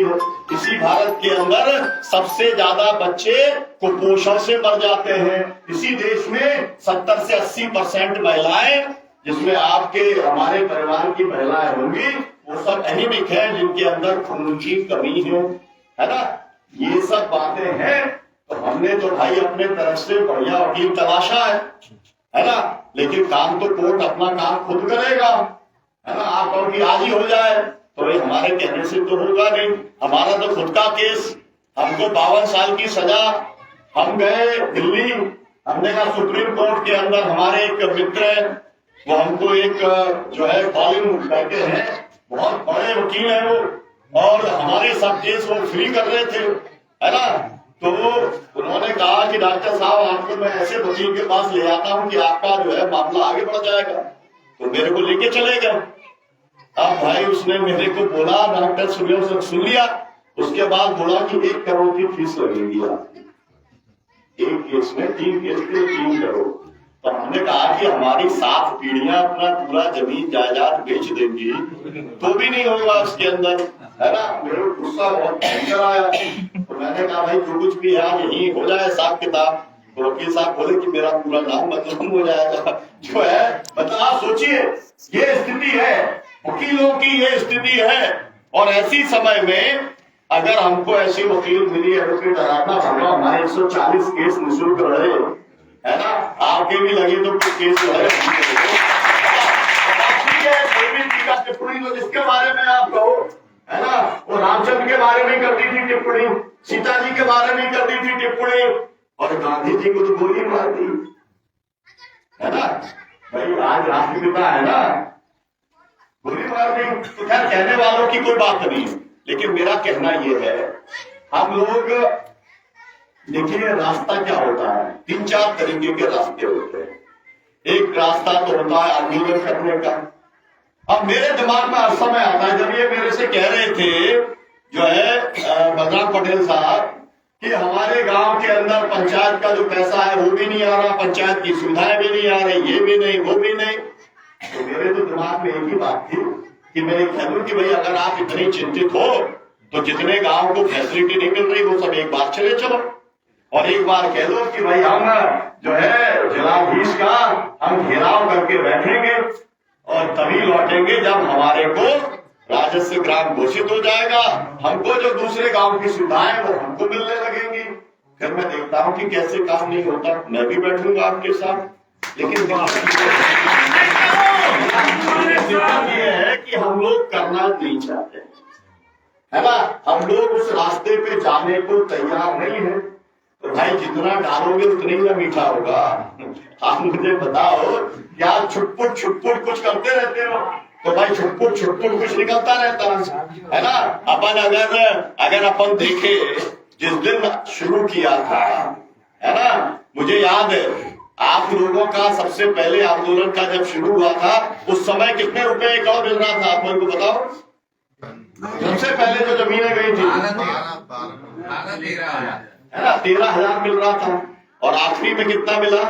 होती है। इसी भारत के अंदर सबसे ज्यादा बच्चे कुपोषण से मर जाते हैं। इसी देश में 70 से 80% महिलाएं, जिसमें आपके हमारे परिवार की महिलाएं होंगी, वो सब एनीमिक है, जिनके अंदर खून की कमी है ना। ये सब बातें हैं, तो हमने तो भाई अपने तरफ से बढ़िया वकील तलाशा है ना। लेकिन काम तो कोर्ट अपना काम खुद करेगा, है ना। आप कहो कि आज ही हो जाए, तो ये हमारे कहने से तो होगा नहीं। हमारा तो खुद का केस, हमको 52 साल की सजा। हम गए दिल्ली, हमने कहा सुप्रीम कोर्ट के अंदर हमारे एक मित्र है, वो हमको एक जो है कॉलिंग करके हैं, बहुत बड़े वकील हैं वो, और हमारे सब केस वो फ्री कर रहे थे, है ना। तो उन्होंने कहा कि डॉक्टर साहब आपको मैं ऐसे वकील के पास ले आता हूं कि आपका जो है मामला आगे बढ़ जाएगा। तो मेरे को लेके चले गए। अब भाई उसने मेरे को बोला, डॉक्टर सुन लिया, उसके बाद बोला कि 1 करोड़ की फीस लगेगी आप, एक केस में 3 केस के 3 करोड़। तो हमने कहा कि हमारी 7 पीढ़ियां अपना पूरा जमीन जायदाद बेच देंगी तो भी नहीं होगा उसके अंदर, है ना। मेरे को गुस्सा बहुत भयंकर आया। तो मैंने कहा भाई जो कुछ भी है यही हो जाए हिसाब किताब। तो वकील साहब बोले कि मेरा पूरा नाम बदनाम हो जाएगा, जो है। मतलब आप सोचिए, ये स्थिति है, वकीलों की ये स्थिति है। और ऐसी समय में अगर हमको ऐसी वकील मिली, एडवोकेट आराधना भागा, हमारे 140 केस निःशुल्क रहे, है ना। आपके भी लगे तो कुछ केस जो है ठीक है, कोई भी टीका टिप्पणी तो जिसके बारे में आप कहो, है ना। वो रामचंद्र के बारे में कर दी थी टिप्पणी, सीता जी के बारे में कर दी थी टिप्पणी, और गांधी जी को तो गोली मार दी, है ना। भाई आज राष्ट्रपिता है ना, गोली मार दी। तो खैर कहने वालों की कोई बात नहीं है, लेकिन मेरा कहना यह है, हम लोग देखिए रास्ता क्या होता है, 3-4 तरीके के रास्ते होते हैं। एक रास्ता तो होता है आंदोलन करने का। अब मेरे दिमाग में हर समय आता है, जब ये मेरे से कह रहे थे जो है बलराम पटेल साहब कि हमारे गांव के अंदर पंचायत का जो पैसा है वो भी नहीं आ रहा, पंचायत की सुविधाएं भी नहीं आ रही, ये भी नहीं वो भी नहीं, तो मेरे तो दिमाग में एक ही बात थी कि मैं कह दूं कि भाई अगर आप इतने चिंतित हो तो जितने गांव को फैसिलिटी नहीं मिल रही वो सब एक बार चले चलो, और एक बार कह दो कि भाई हम जो है जिलाधीश का हम घेराव करके बैठेंगे और तभी लौटेंगे जब हमारे को राजस्व ग्राम घोषित हो जाएगा, हमको जो दूसरे गांव की सुविधाएं वो हमको मिलने लगेंगी। फिर मैं देखता हूं कि कैसे काम नहीं होता, मैं भी बैठूंगा आपके साथ। लेकिन दिक्कत ये है कि हम लोग करना नहीं चाहते, है ना। हम लोग उस रास्ते पे जाने को तैयार नहीं है। तो भाई जितना डालोगे उतनी ही मीठा होगा। आप मुझे बताओ, क्या छुटपुट कुछ करते रहते हो, तो भाई छुटपुट कुछ निकलता रहता है ना। अगर अपन देखे जिस दिन शुरू किया था, है ना, मुझे याद है आप लोगों का सबसे पहले आंदोलन का जब शुरू हुआ था उस समय कितने रुपए एकड़ मिल रहा था, आप मेरे को बताओ। सबसे पहले जो जमीनें गई थी, है ना, 13,000 मिल रहा था, और आखिरी में कितना मिला,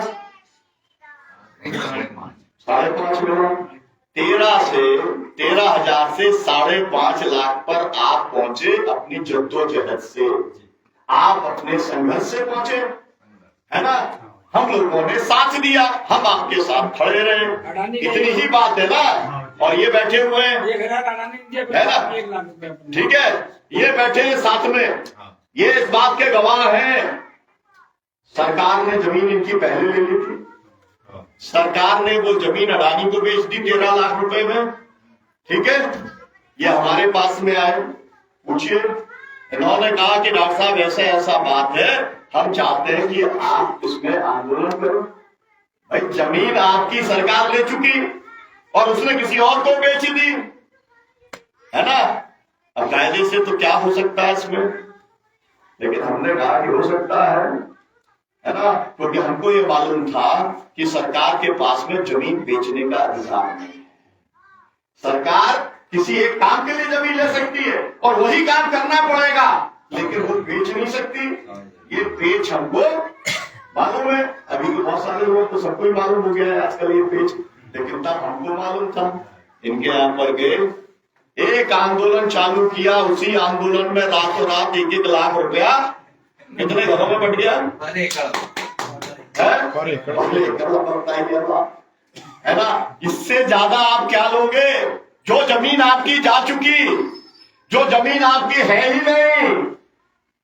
5.5 मिला। 13,000 से 5.5 लाख पर आप पहुंचे अपनी जद्दोजहद से, आप अपने संघर्ष से पहुंचे, है ना। हम लोगों ने साथ दिया, हम आपके साथ खड़े रहे, इतनी ही बात है ना। और ये बैठे हुए हैं, है ना, ठीक है, ये बैठे हैं साथ में, ये इस बात के गवाह हैं। सरकार ने जमीन इनकी पहले ले ली थी, सरकार ने वो जमीन अडानी को बेच दी 13 लाख रुपए में, ठीक है। ये हमारे पास में आए, पूछिए, इन्होंने कहा कि डॉक्टर साहब ऐसा बात है, हम चाहते हैं कि आप इसमें आंदोलन करो। भाई जमीन आपकी सरकार ले चुकी और उसने किसी और को बेच दी, है ना। अब कायदे से तो क्या हो सकता है इसमें, लेकिन हमने कहा कि हो सकता है ना, क्योंकि हमको ये मालूम था कि सरकार के पास में जमीन बेचने का अधिकार नहीं है। सरकार किसी एक काम के लिए जमीन ले सकती है और वही काम करना पड़ेगा, लेकिन वो बेच नहीं सकती। ये पेच हमको मालूम है, अभी तो बहुत सारे लोग तो सबको ही मालूम हो गया है आजकल ये पेच, लेकिन तब हमको मालूम था। इनके यहाँ पर गए, एक आंदोलन चालू किया, उसी आंदोलन में रातों रात 1-1 लाख रुपया कितने घरों में बढ़ गया है ना। इससे ज्यादा आप क्या लोगे? जो जमीन आपकी जा चुकी, जो जमीन आपकी है ही नहीं,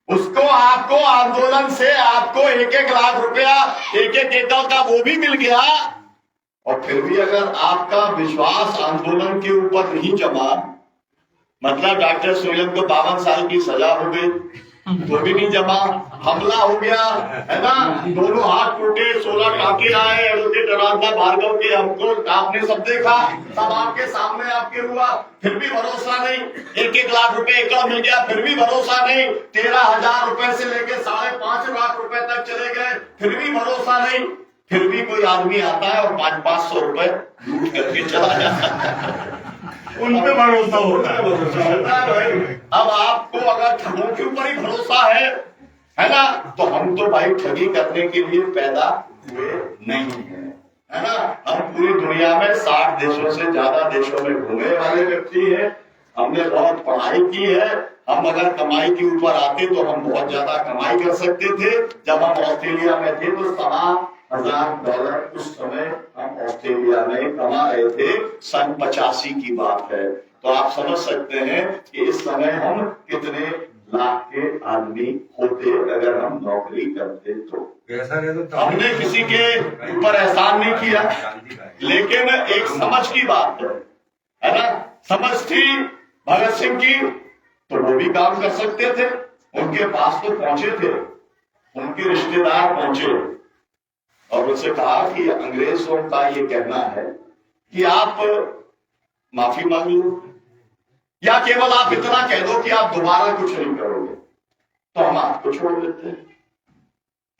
उसको आपको आंदोलन से आपको 1-1 लाख रुपया 1-1 एकड़ का वो भी मिल गया। और फिर भी अगर आपका विश्वास आंदोलन के ऊपर नहीं जमा, मतलब डॉक्टर सोलन को 52 साल की सजा हो गई तो भी नहीं जमा, हमला हो गया है ना, दोनों हाथ टूटे, 16 टाके आए, एडवोकेट आराधना भार्गव के, हमको आपने सब देखा, सब आपके सामने आपके हुआ, फिर भी भरोसा नहीं। 1-1 लाख रुपए एकड़ मिल गया, फिर भी भरोसा नहीं। 13,000 रुपए से लेके 5.5 लाख रुपए तक चले गए, फिर भी भरोसा नहीं। फिर भी कोई आदमी आता है और 500-500 रुपए लूट करके चला जाता है, उन पे भरोसा होता है भाई। अब आपको अगर ठगों के ऊपर ही भरोसा है ना, तो हम तो भाई ठगी करने के लिए पैदा हुए नहीं है ना। हम पूरी दुनिया में 60 देशों से ज्यादा देशों में घूमने वाले व्यक्ति हैं, हमने बहुत पढ़ाई की है। हम अगर कमाई के ऊपर आते तो हम बहुत ज्यादा कमाई कर सकते थे। जब हम ऑस्ट्रेलिया में थे तो $7,000 उस समय हम ऑस्ट्रेलिया में कमा रहे थे। सन 85 की बात है, तो आप समझ सकते हैं कि इस समय हम कितने लाख के आदमी होते अगर हम नौकरी करते तो। हमने किसी के ऊपर एहसान नहीं किया, लेकिन एक समझ की बात है ना। समझ थी भगत सिंह की तो वो भी काम कर सकते थे, उनके पास तो पहुंचे थे, उनके रिश्तेदार पहुंचे और उनसे कहा कि अंग्रेजों का ये कहना है कि आप माफी मांग लो या केवल आप इतना कह दो कि आप दोबारा कुछ नहीं करोगे तो हम आपको छोड़ देते हैं।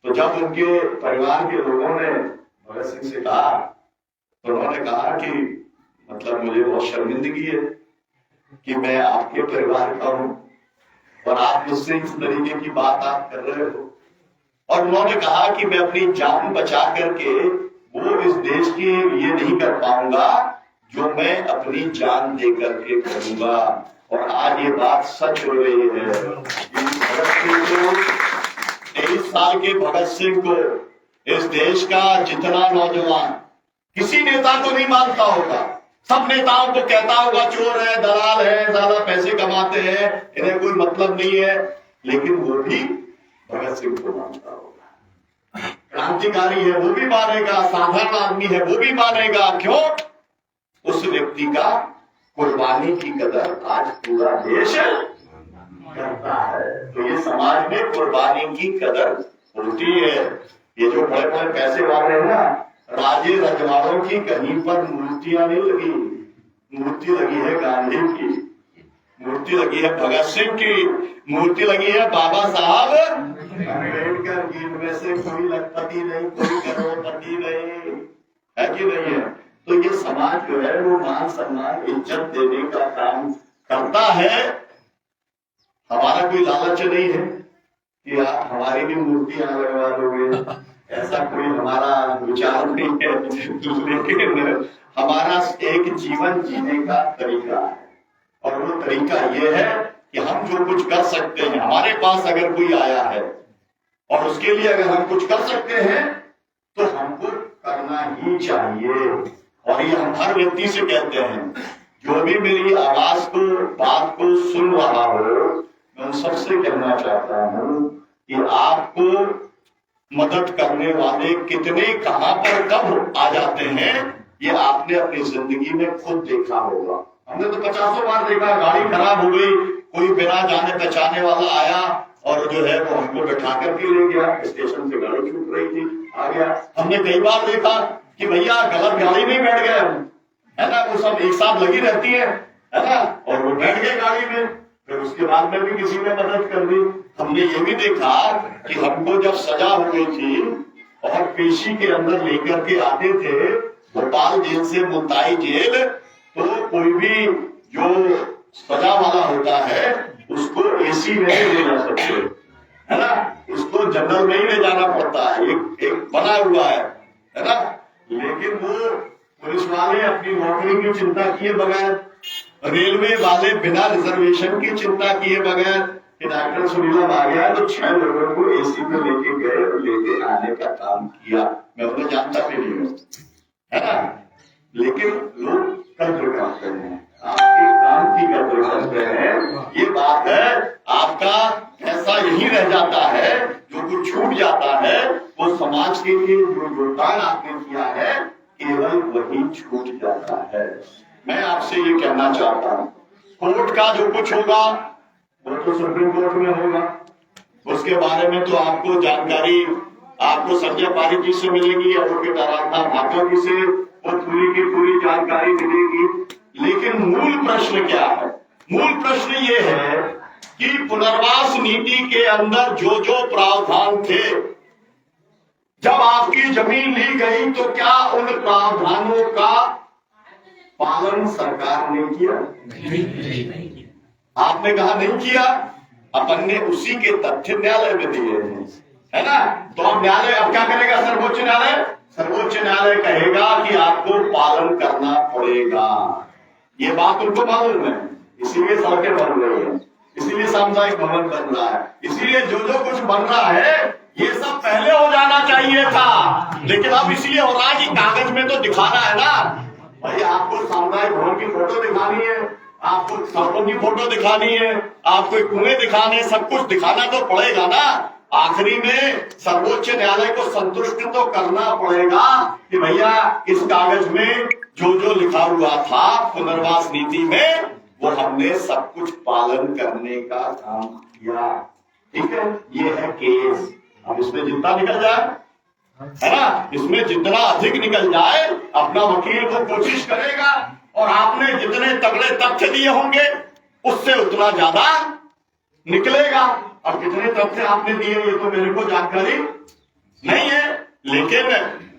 तो जब उनके परिवार के लोगों ने भगत सिंह से कहा तो उन्होंने कहा कि मतलब मुझे बहुत शर्मिंदगी है कि मैं आपके परिवार का हूं और आप मुझसे इस तरीके की बात आप कर रहे हो। और उन्होंने कहा कि मैं अपनी जान बचा करके वो इस देश के लिए नहीं कर पाऊंगा जो मैं अपनी जान दे करके करूंगा। और आज ये बात सच हो रही है। भगत सिंह को, 23 साल के भगत सिंह को इस देश का जितना नौजवान किसी नेता को नहीं मानता होगा, सब नेताओं को कहता होगा चोर है, दलाल है, ज्यादा पैसे कमाते हैं, इन्हें कोई मतलब नहीं है, लेकिन वो भी भगत सिंह को मानता होगा। क्रांतिकारी है वो भी मानेगा, साधारण आदमी है वो भी मानेगा। क्यों? उस व्यक्ति का कुर्बानी की कदर आज पूरा देश करता है। तो ये समाज में कुर्बानी की कदर होती है। ये जो बड़े बड़े पैसे वाले हैं ना, राजे रजवाड़ों की कहीं पर मूर्तियां नहीं लगी, मूर्ति लगी है गांधी की, मूर्ति लगी है भगत सिंह की, मूर्ति लगी है बाबा साहब अम्बेडकर की। इनमें से कोई लखपति नहीं, कोई करोड़पति नहीं है कि नहीं है। तो ये समाज जो है वो मान सम्मान इज्जत देने का काम करता है। हमारा कोई लालच नहीं है कि आप हमारी भी मूर्तियां लगवा दोगे, ऐसा कोई हमारा विचार नहीं है। लेकिन हमारा एक जीवन जीने का तरीका है और वो तरीका ये है कि हम जो कुछ कर सकते हैं, हमारे पास अगर कोई आया है और उसके लिए अगर हम कुछ कर सकते हैं तो हमको करना ही चाहिए। और ये हम हर व्यक्ति से कहते हैं, जो भी मेरी आवाज को, बात को सुन रहा हो, मैं उन सबसे कहना चाहता हूं कि आपको मदद करने वाले कितने कहां पर कब आ जाते हैं ये आपने अपनी जिंदगी में खुद देखा होगा। हमने तो 50 बार देखा, गाड़ी खराब हो गई, कोई बिना जाने पहचाने वाला आया और जो है वो हमको बैठा करके ले गया, स्टेशन से गाड़ी छूट रही थी, आ गया। हमने कई बार देखा कि भैया गलत गाड़ी में बैठ गए, है ना, वो सब एक साथ लगी रहती है ना, और वो बैठ गए गाड़ी में, फिर उसके बाद में भी किसी ने मदद कर दी। हमने ये भी देखा कि हमको जब सजा हो गई थी और पेशी के अंदर लेकर के आते थे भोपाल जेल से मुल्ताई जेल, तो कोई भी जो सजा वाला होता है उसको एसी में नहीं ले जा सकते, है ना, उसको जनरल में ही ले जाना पड़ता है, एक बना हुआ है ना। लेकिन वो पुलिस वाले अपनी नौकरी की चिंता किए बगैर रेलवे वाले बिना रिजर्वेशन की चिंता किए बगैर कि डॉक्टर सुनीलम आ गया तो 6 लोगों को एसी में लेके गए और लेके आने का काम किया। मैं उन्हें जानता भी नहीं हूँ, है ना, लेकिन लोग कद्र करते हैं, आपके काम की कद्र करते हैं। ये बात है, आपका पैसा यही रह जाता है, जो कुछ छूट जाता है वो समाज के लिए जो योगदान आपने किया है केवल वही छूट जाता है। मैं आपसे ये कहना चाहता हूँ, कोर्ट का जो कुछ होगा वो तो सुप्रीम कोर्ट में होगा, उसके बारे में तो आपको जानकारी आपको संजय पारिक जी से मिलेगी, एडवोकेट आराधना भाटिया जी से वो पूरी की पूरी जानकारी मिलेगी। लेकिन मूल प्रश्न क्या है? मूल प्रश्न ये है कि पुनर्वास नीति के अंदर जो जो प्रावधान थे, जब आपकी जमीन ली गई तो क्या उन प्रावधानों का पालन सरकार ने किया? आपने कहा नहीं किया, अपन ने उसी के तथ्य न्यायालय में दिए हैं, है ना। तो अब न्यायालय अब क्या करेगा? सर्वोच्च न्यायालय, सर्वोच्च न्यायालय कहेगा कि आपको पालन करना पड़ेगा। ये बात उनको मालूम है, इसीलिए सड़कें बन रही है, इसीलिए सामुदायिक भवन बन रहा है, इसीलिए जो जो कुछ बन रहा है ये सब पहले हो जाना चाहिए था, लेकिन अब इसलिए हो रहा है कि कागज में तो दिखाना है ना भाई। आपको सामुदायिक भवन की फोटो दिखानी है, आपको सड़कों की फोटो दिखानी है, आपको कुएं दिखाने, सब कुछ दिखाना तो पड़ेगा ना। आखिरी में सर्वोच्च न्यायालय को संतुष्ट तो करना पड़ेगा कि भैया इस कागज में जो जो लिखा हुआ था पुनर्वास नीति में वो हमने सब कुछ पालन करने का काम किया। ठीक है, ये है केस। अब इसमें जितना निकल जाए, है ना, इसमें जितना अधिक निकल जाए अपना वकील को कोशिश करेगा, और आपने जितने तगड़े तथ्य दिए होंगे उससे उतना ज्यादा निकलेगा। और कितने तथ्य आपने दिए ये तो मेरे को जानकारी नहीं है, लेकिन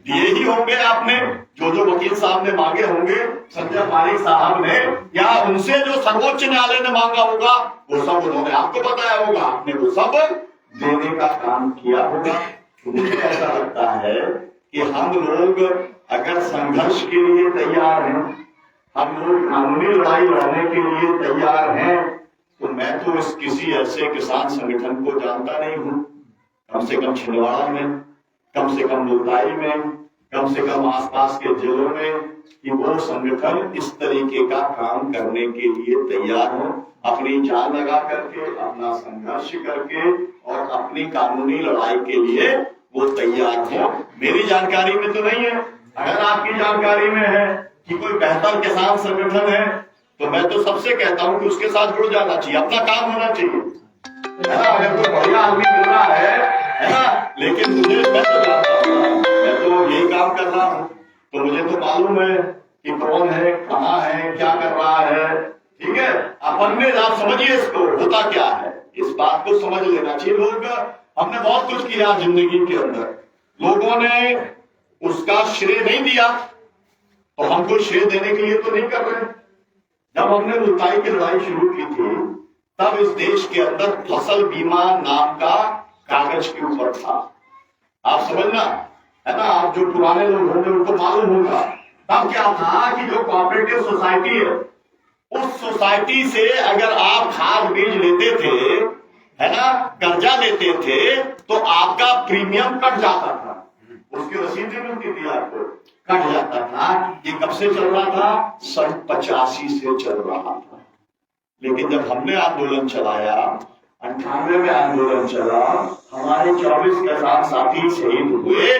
दिए ही होंगे आपने, जो जो वकील साहब ने मांगे होंगे, संजय पारिक साहब ने, या उनसे जो सर्वोच्च न्यायालय ने मांगा होगा वो सब उन्होंने आपको बताया होगा, आपने वो सब देने का काम किया होगा। मुझे ऐसा लगता है कि हम लोग अगर संघर्ष के लिए तैयार हैं, हम लोग कानूनी लड़ाई लड़ने के लिए तैयार हैं, तो मैं तो इस किसी ऐसे किसान संगठन को जानता नहीं हूँ, कम से कम छिंदवाड़ा में, कम से कम मुल्ताई में, कम से कम आसपास के जिलों में, कि वो संगठन इस तरीके का काम करने के लिए तैयार हो, अपनी जान लगा करके, अपना संघर्ष करके और अपनी कानूनी लड़ाई के लिए वो तैयार हो। मेरी जानकारी में तो नहीं है। अगर आपकी जानकारी में है कि कोई बेहतर किसान संगठन है तो मैं तो सबसे कहता हूं कि उसके साथ जुड़ जाना चाहिए, अपना काम होना चाहिए, है ना। अगर कोई बढ़िया आदमी मिल रहा है ना, लेकिन मुझे, मैं तो जानता हूँ, मैं तो यही काम कर रहा हूँ, तो मुझे तो मालूम है कि कौन है, कहाँ है, क्या कर रहा है। ठीक है, अपन में आप समझिए इसको, होता क्या है, इस बात को समझ लेना चाहिए। लोग, हमने बहुत कुछ किया जिंदगी के अंदर, लोगों ने उसका श्रेय नहीं दिया, तो हमको श्रेय देने के लिए तो नहीं कर रहे। जब हमने मुल्ताई की लड़ाई शुरू की थी तब इस देश के अंदर फसल बीमा नाम का कागज के ऊपर था। आप समझना, है ना, आप जो पुराने लोग होंगे उनको मालूम होगा। तब क्या था कि जो कोऑपरेटिव सोसाइटी है, उस सोसाइटी से अगर आप खाद बीज लेते थे, है ना, कर्जा लेते थे, तो आपका प्रीमियम कट जाता था, उसकी रसीद भी मिलती थी आपको, कट जाता था। ये कब से चल रहा था? 85 से चल रहा था। लेकिन जब हमने आंदोलन चलाया, 98 में आंदोलन चला, हमारे 24 किसान साथी शहीद हुए,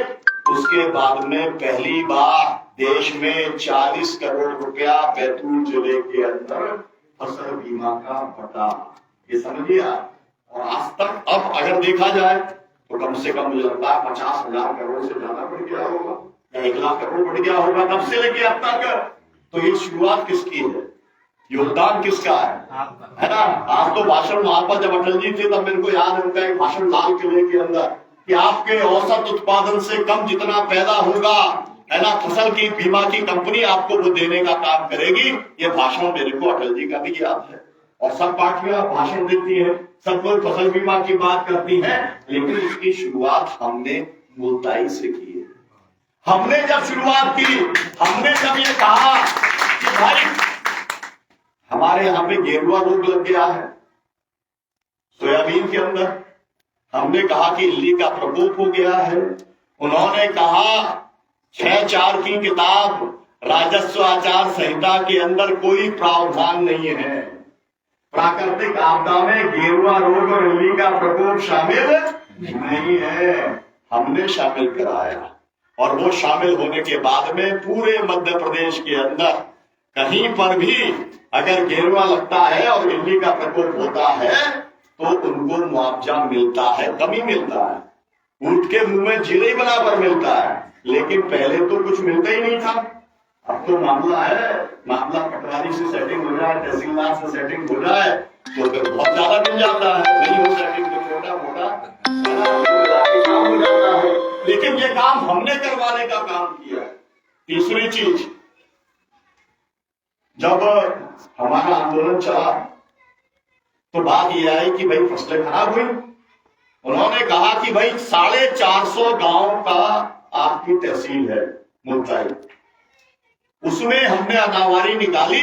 उसके बाद में पहली बार देश में 40 करोड़ रुपया बैतूल जिले के अंदर फसल बीमा का बटा, ये समझिए आप। और आज तक अब अगर देखा जाए तो कम से कम मुझे लगता है 50,000 करोड़ से ज्यादा बढ़ गया होगा, या 1 लाख करोड़ बढ़ गया होगा तब से लेके अब तक। तो ये शुरुआत किसकी है? योगदान किसका है ना। आज तो भाषण वहां पर जब अटल जी थे तब मेरे को याद है उनका एक भाषण लाल किले के अंदर, कि आपके औसत उत्पादन से कम जितना पैदा होगा, है ना, फसल की बीमा की कंपनी आपको वो देने का काम करेगी। ये भाषण मेरे को अटल जी का भी याद है। और सब पार्टियां भाषण देती है, सब लोग फसल बीमा की बात करती है, लेकिन इसकी शुरुआत हमने मुल्ताई से की है। हमने जब शुरुआत की, हमने जब ये कहा कि भाई हमारे यहाँ पे गेरुआ रोग लग गया है सोयाबीन के अंदर। हमने कहा कि इल्ली का प्रकोप हो गया है। उन्होंने कहा 6(4) की किताब राजस्व आचार संहिता के अंदर कोई प्रावधान नहीं है, प्राकृतिक आपदा में गेरुआ रोग और इल्ली का प्रकोप शामिल नहीं है। हमने शामिल कराया और वो शामिल होने के बाद में पूरे मध्य प्रदेश के अंदर कहीं पर भी अगर गेरुआ लगता है और इल्ली का प्रकोप होता है तो उनको मुआवजा मिलता है, कमी मिलता है, ऊंट के मुंह में जीरे बराबर मिलता है। लेकिन पहले तो कुछ मिलता ही नहीं था। अब तो मामला है, मामला पटवारी से सेटिंग हो जाए, तहसीलदार से सेटिंग हो जाए तो फिर बहुत ज्यादा मिल जाता है। नहीं हो सेटिंग तो छोटा मोटा काम हो जाता है। लेकिन ये काम हमने करवाने का काम किया। तीसरी चीज, जब हमारा आंदोलन चला तो बात यह आई कि भाई फसलें खराब हुई। उन्होंने कहा कि भाई 450 गांव का आपकी तहसील है मुल्ताई, उसमें हमने अनावारी निकाली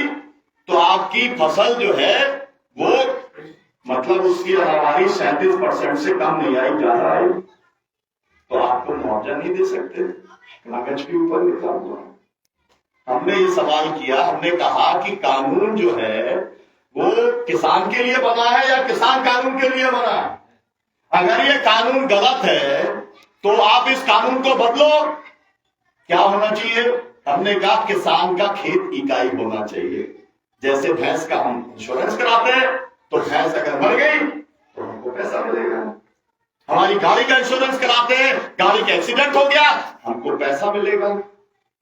तो आपकी फसल जो है वो मतलब उसकी अनावारी 37% से कम नहीं आई, ज्यादा आई, तो आपको मुआवजा नहीं दे सकते, कागज के ऊपर लिखा हुआ। हमने ये सवाल किया, हमने कहा कि कानून जो है वो किसान के लिए बना है या किसान कानून के लिए बना है? अगर ये कानून गलत है तो आप इस कानून को बदलो। क्या होना चाहिए? हमने कहा किसान का खेत इकाई होना चाहिए। जैसे भैंस का हम इंश्योरेंस कराते हैं तो भैंस अगर मर गई तो हमको पैसा मिलेगा। हमारी गाड़ी का इंश्योरेंस कराते हैं, गाड़ी का एक्सीडेंट हो गया हमको पैसा मिलेगा।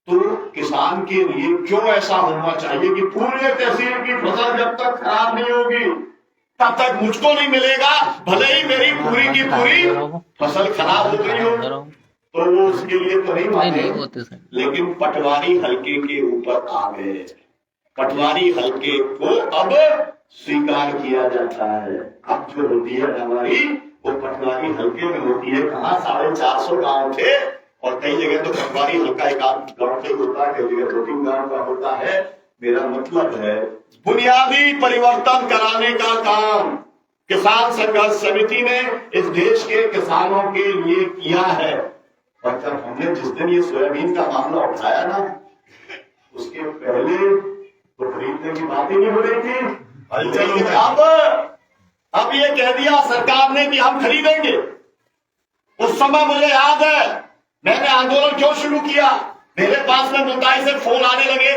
तो किसान के लिए क्यों ऐसा होना चाहिए कि पूरे तहसील की फसल जब तक खराब नहीं होगी तब तक मुझको नहीं मिलेगा, भले ही मेरी पूरी की पूरी फसल खराब हो गई हो, तो वो उसके लिए तो नहीं माने। लेकिन पटवारी हल्के के ऊपर आ गए, पटवारी हल्के को अब स्वीकार किया जाता है। अब जो होती है हमारी वो पटवारी हल्के में होती है। कहाँ 450 गांव थे और कई जगह तो पटवारी हल्का एक आध गांव का होता है, कई जगह 2-3 गांव का होता है। मेरा मतलब है बुनियादी परिवर्तन कराने का काम किसान संघर्ष समिति ने इस देश के किसानों के लिए किया है। और जब हमने जिस दिन ये सोयाबीन का मामला उठाया ना, उसके पहले तो खरीदने की बात ही नहीं हो रही थी। अब ये कह दिया सरकार ने कि हम खरीदेंगे। उस समय मुझे याद है मैंने आंदोलन क्यों शुरू किया, मेरे पास में मुद्दाई से फोन आने लगे,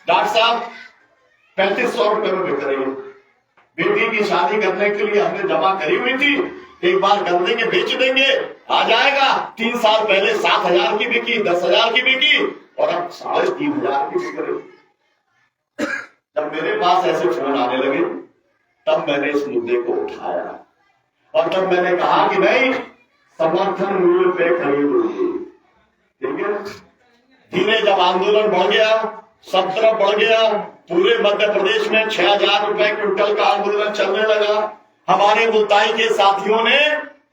डॉक्टर साहब 3500 रुपए में बिक रही है, बेटी की शादी करने के लिए हमने जमा करी हुई थी, एक बार कर देंगे बेच देंगे आ जाएगा। 3 साल पहले 7,000 की बिकी, 10,000 की बिकी और अब 3,500 की बिक रही। जब मेरे पास ऐसे फोन आने लगे तब मैंने इस मुद्दे को उठाया और तब मैंने कहा कि नहीं, समर्थन मूल्य पे खरीदोगे, ठीक है। धीरे जब आंदोलन बढ़ गया, सब तरफ बढ़ गया, पूरे मध्य प्रदेश में 6,000 रुपए क्विंटल का आंदोलन चलने लगा। हमारे मुल्ताई के साथियों ने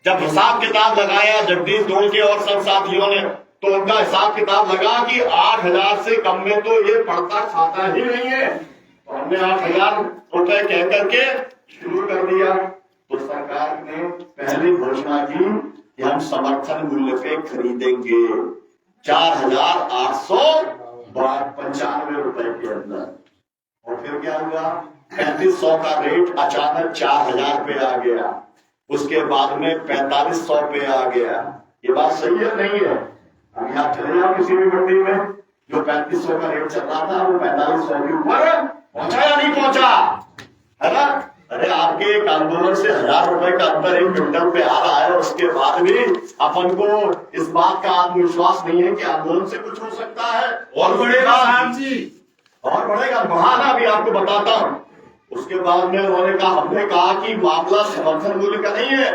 जब हिसाब किताब लगाया, जगदीश डोलके और सब साथियों ने, तो उनका हिसाब किताब लगा कि 8,000 से कम में तो ये पड़ता खाता ही नहीं है। तो हमने 8,000 रुपए कह करके शुरू कर दिया। तो सरकार ने पहली घोषणा की कि हम समर्थन मूल्य पे खरीदेंगे 4,895 रुपए के अंदर। और फिर क्या हुआ, 3500 का रेट अचानक 4,000 पे आ गया, उसके बाद में 4500 पे आ गया। ये बात सही है नहीं है? अभी आप चले जाओ किसी भी मंडी में, जो 3500 का रेट चल रहा था वो 4500 के ऊपर पहुंचा या नहीं पहुंचा, है ना? अरे आपके एक आंदोलन से 1,000 रुपए का अंतर एक क्विंटल पे आ रहा है, उसके बाद भी अपन को इस बात का आत्मविश्वास नहीं है कि आंदोलन से कुछ हो सकता है। और बढ़ेगा और बढ़ेगा, बढ़ाना भी आपको बताता हूं। उसके बाद में उन्होंने कहा, हमने कहा कि मामला समर्थन मूल्य का नहीं है,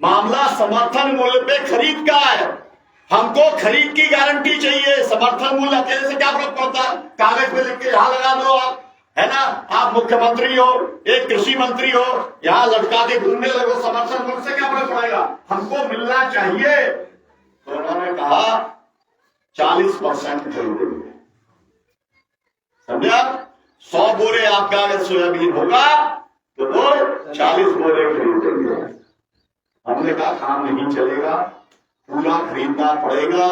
मामला समर्थन मूल्य पे खरीद का है। हमको खरीद की गारंटी चाहिए, समर्थन मूल्य अकेले से क्या फर्क पड़ता, कागज पे लिख के यहां लगा दो आप, है ना? आप मुख्यमंत्री हो, एक कृषि मंत्री हो, यहां लटका के घूमने लगो, समर्थन मूल्य से क्या फर्क पड़ेगा, हमको मिलना चाहिए। तो उन्होंने कहा 40% खरीदेंगे, समझा? 100 बोरे आपका अगर सोयाबीन होगा तो वो 40 बोरे खरीदेंगे। हमने कहा काम नहीं चलेगा, पूरा खरीदना पड़ेगा।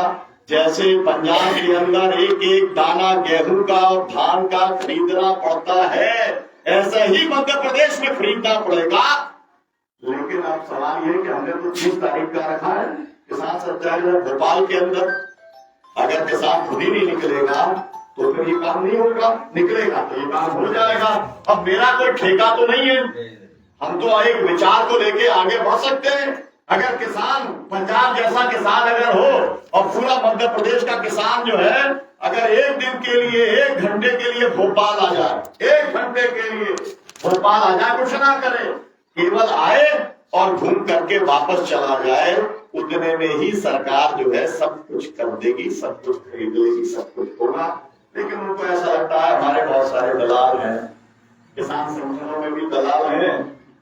जैसे पंजाब के अंदर एक एक दाना गेहूं का और धान का खरीदना पड़ता है, ऐसा ही मध्य प्रदेश में खरीदना पड़ेगा। लेकिन अब सवाल ये कि हमने तो 30 तारीख का रखा है किसान सत्याग्रह भोपाल के अंदर। अगर किसान खुद ही नहीं निकलेगा तो फिर ये काम नहीं होगा, निकलेगा तो ये काम हो जाएगा। अब मेरा कोई ठेका तो नहीं है, हम तो एक विचार को लेके आगे बढ़ सकते हैं। अगर किसान पंजाब जैसा किसान अगर हो और पूरा मध्य प्रदेश का किसान जो है अगर एक दिन के लिए 1 घंटे के लिए भोपाल आ जाए, 1 घंटे के लिए भोपाल आ जाए, कुछ ना करे, केवल आए और घूम करके वापस चला जाए, उतने में ही सरकार जो है सब कुछ कर देगी, सब कुछ खरीद लेगी, सब कुछ होगा। लेकिन उनको ऐसा लगता है हमारे बहुत सारे दलाल हैं, किसान संगठनों में भी दलाल हैं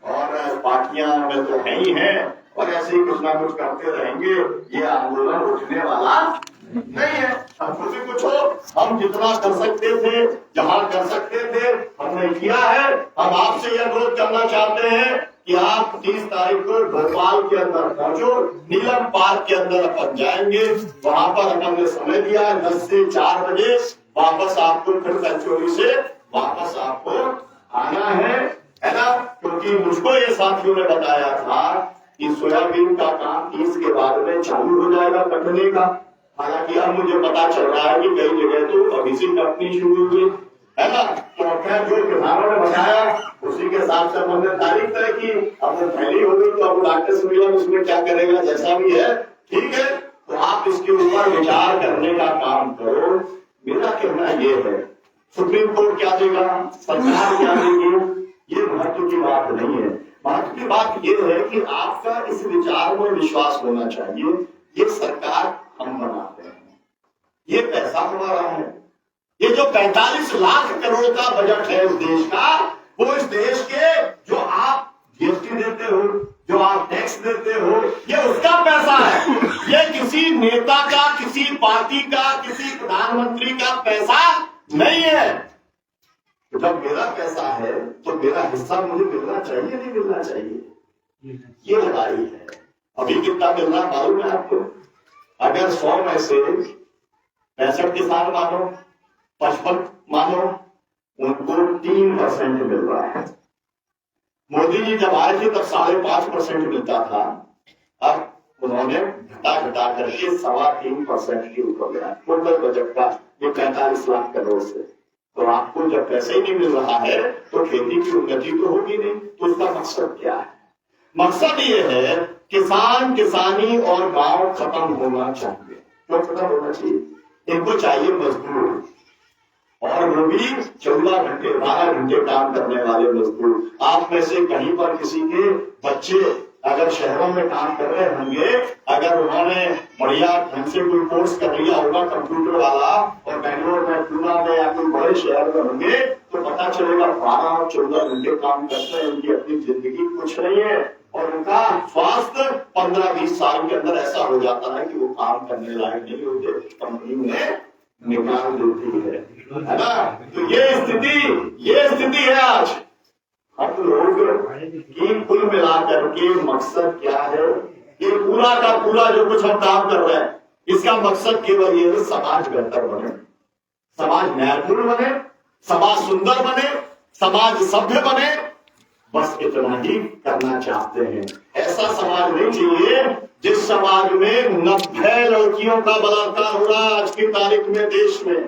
और पार्टियां में तो है ही हैं, और ऐसे ही कुछ ना कुछ करते रहेंगे, ये आंदोलन उठने वाला नहीं है। हम खुद ही कुछ हो, हम जितना कर सकते थे, जहां कर सकते थे हमने किया है। हम आपसे यह अनुरोध करना चाहते हैं कि आप 30 तारीख को भोपाल के अंदर पहुंचो, नीलम पार्क के अंदर अपन जाएंगे, वहां पर अपन ने समय दिया 10 से 4 बजे, वापस आपको फिर कंचोली से वापस आपको आना है ना। क्योंकि मुझको ये साथियों ने बताया था कि सोयाबीन का काम 30 के बाद में चालू हो जाएगा कटने का। हालांकि अब मुझे पता चल रहा है कि कई जगह तो अभी से कटनी शुरू हुई है ना। तो खैर जो किसानों ने बताया उसी के हिसाब से हमने तारीख तय की। अब वो पहली हो गई तो अब डॉक्टर सम्मेलन उसमें क्या करेगा, जैसा भी है ठीक है। तो आप इसके ऊपर विचार करने का काम करो। मेरा कहना ये है, सुप्रीम कोर्ट क्या देगा, सरकार क्या देगी, ये महत्व की बात नहीं है। महत्व की बात ये है कि आपका इस विचार में विश्वास होना चाहिए। ये सरकार हम बनाते हैं, ये पैसा हमारा है। ये जो 45 लाख करोड़ का बजट है इस देश का, वो इस देश के जो आप जीएसटी देते हो, जो आप टैक्स देते हो, ये उसका पैसा है। ये किसी नेता का, किसी पार्टी का, किसी प्रधानमंत्री का पैसा नहीं है। जब मेरा पैसा है तो मेरा हिस्सा मुझे मिलना चाहिए, नहीं मिलना चाहिए, ये लड़ाई है। अभी कितना मिल रहा मालूम है आपको? अगर 100 में से 65 किसान मानो, 55 मानो, उनको 3% मिल रहा है। मोदी जी जब आए थे तब 5.5% मिलता था, अब उन्होंने घटा करके 3.25% के ऊपर गया टोटल बजट का, ये 45 लाख करोड़ से। तो आपको जब पैसे ही नहीं मिल रहा है तो खेती की उन्नति तो होगी नहीं। तो उसका मकसद क्या है? मकसद ये है किसान, किसानी और गांव खत्म होना चाहिए। क्यों खत्म होना चाहिए? इनको चाहिए मजदूर, और वो भी 14 घंटे 12 घंटे काम करने वाले मजदूर। आप में से कहीं पर किसी के बच्चे अगर शहरों में काम कर रहे होंगे, अगर उन्होंने बढ़िया ढंग से कोई कोर्स कर लिया होगा कंप्यूटर वाला, और बेंगलोर में, पूना में या कोई बड़े शहर में होंगे, तो पता चलेगा 12 और 14 घंटे काम करते हैं, उनकी अपनी जिंदगी कुछ नहीं है, और उनका स्वास्थ्य 15-20 साल के अंदर ऐसा हो जाता है कि वो काम करने लायक नहीं होते, कंपनी में निकाल देती है ना। तो ये स्थिति है आज। हम लोग की कुल मिलाकर के मकसद क्या है? ये पूरा का पूरा जो कुछ हम काम कर रहे हैं, इसका मकसद केवल ये है समाज बेहतर बने, समाज न्यायपूर्ण बने, समाज सुंदर बने, समाज सभ्य बने। बस इतना ही करना चाहते हैं। ऐसा समाज नहीं चाहिए जिस समाज में 90 लड़कियों का बलात्कार हो रहा आज की तारीख में देश में।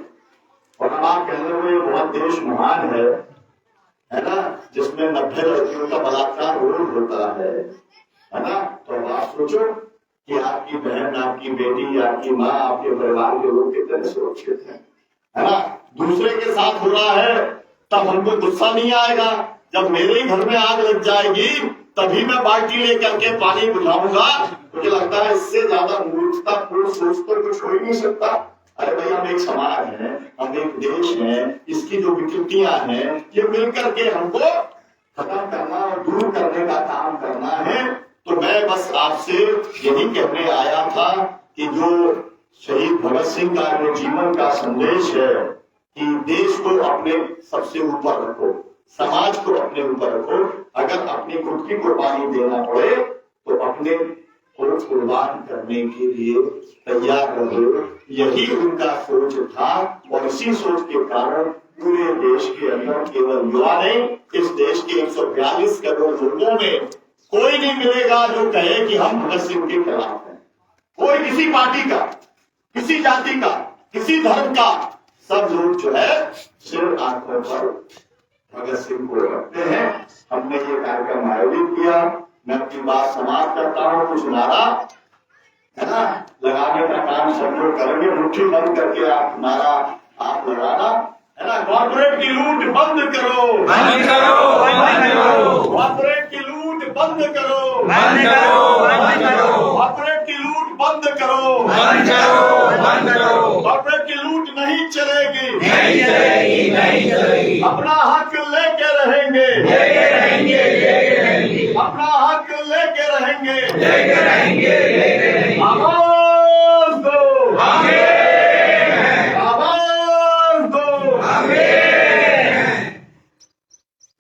और आप कह रहे हो बहुत देश महान है ना, जिसमें 90 लड़कियों का बलात्कार रोज होता है ना। तो आप सोचो कि आपकी बहन, आपकी बेटी, आपकी माँ, आपके परिवार के लोग कितने सुरक्षित है ना। दूसरे के साथ हो रहा है तब हमको गुस्सा नहीं आएगा। जब मेरे ही घर में आग लग जाएगी तभी मैं बाल्टी लेकर के पानी बुझाऊंगा। मुझे लगता है इससे ज्यादा मूर्खतापूर्ण सोच तो कुछ हो ही नहीं सकता। अरे भाई, हम एक समाज है, हम एक देश है, इसकी जो विकृतियां हैं ये मिलकर के हमको खत्म करना और दूर करने का काम करना है। तो मैं बस आपसे यही कहने आया था कि जो शहीद भगत सिंह का जो जीवन का संदेश है, कि देश को अपने सबसे ऊपर रखो, समाज को अपने ऊपर रखो। अगर अपनी खुद की कुर्बानी देना पड़े तो अपने को कुर्बान करने के लिए तैयार रहो। यही उनका सोच था और इसी सोच के कारण पूरे देश के अंदर केवल युवा नहीं, इस देश के 142 करोड़ लोगों में कोई नहीं मिलेगा जो कहे कि हम भगत सिंह के खिलाफ हैं। कोई किसी पार्टी का, किसी जाति का, किसी धर्म का, सब लोग जो है सिर आंखों पर भगत सिंह को रखते हैं। हमने ये कार्यक्रम आयोजित किया। मैं अपनी बात समाप्त करता हूँ। कुछ नारा है ना लगाने का काम सब लोग करेंगे। मुट्ठी बंद करके आप नारा आप लगाना है ना। कॉर्पोरेट की लूट बंद करो, बंद करो, बंद करो, कॉर्पोरेट की लूट बंद करो, बंद करो, बंद करो, कॉर्पोरेट की लूट बंद करो, बंद करो, बंद करो, कॉर्पोरेट की लूट नहीं चलेगी, नहीं चलेगी, नहीं चलेगी, अपना हक लेके रहेंगे, लेके रहेंगे, लेके रहेंगे, अपना हक लेके रहेंगे, लेके रहेंगे, लेके रहेंगे। आवाज दो, आगे, आवाज दो, आगे,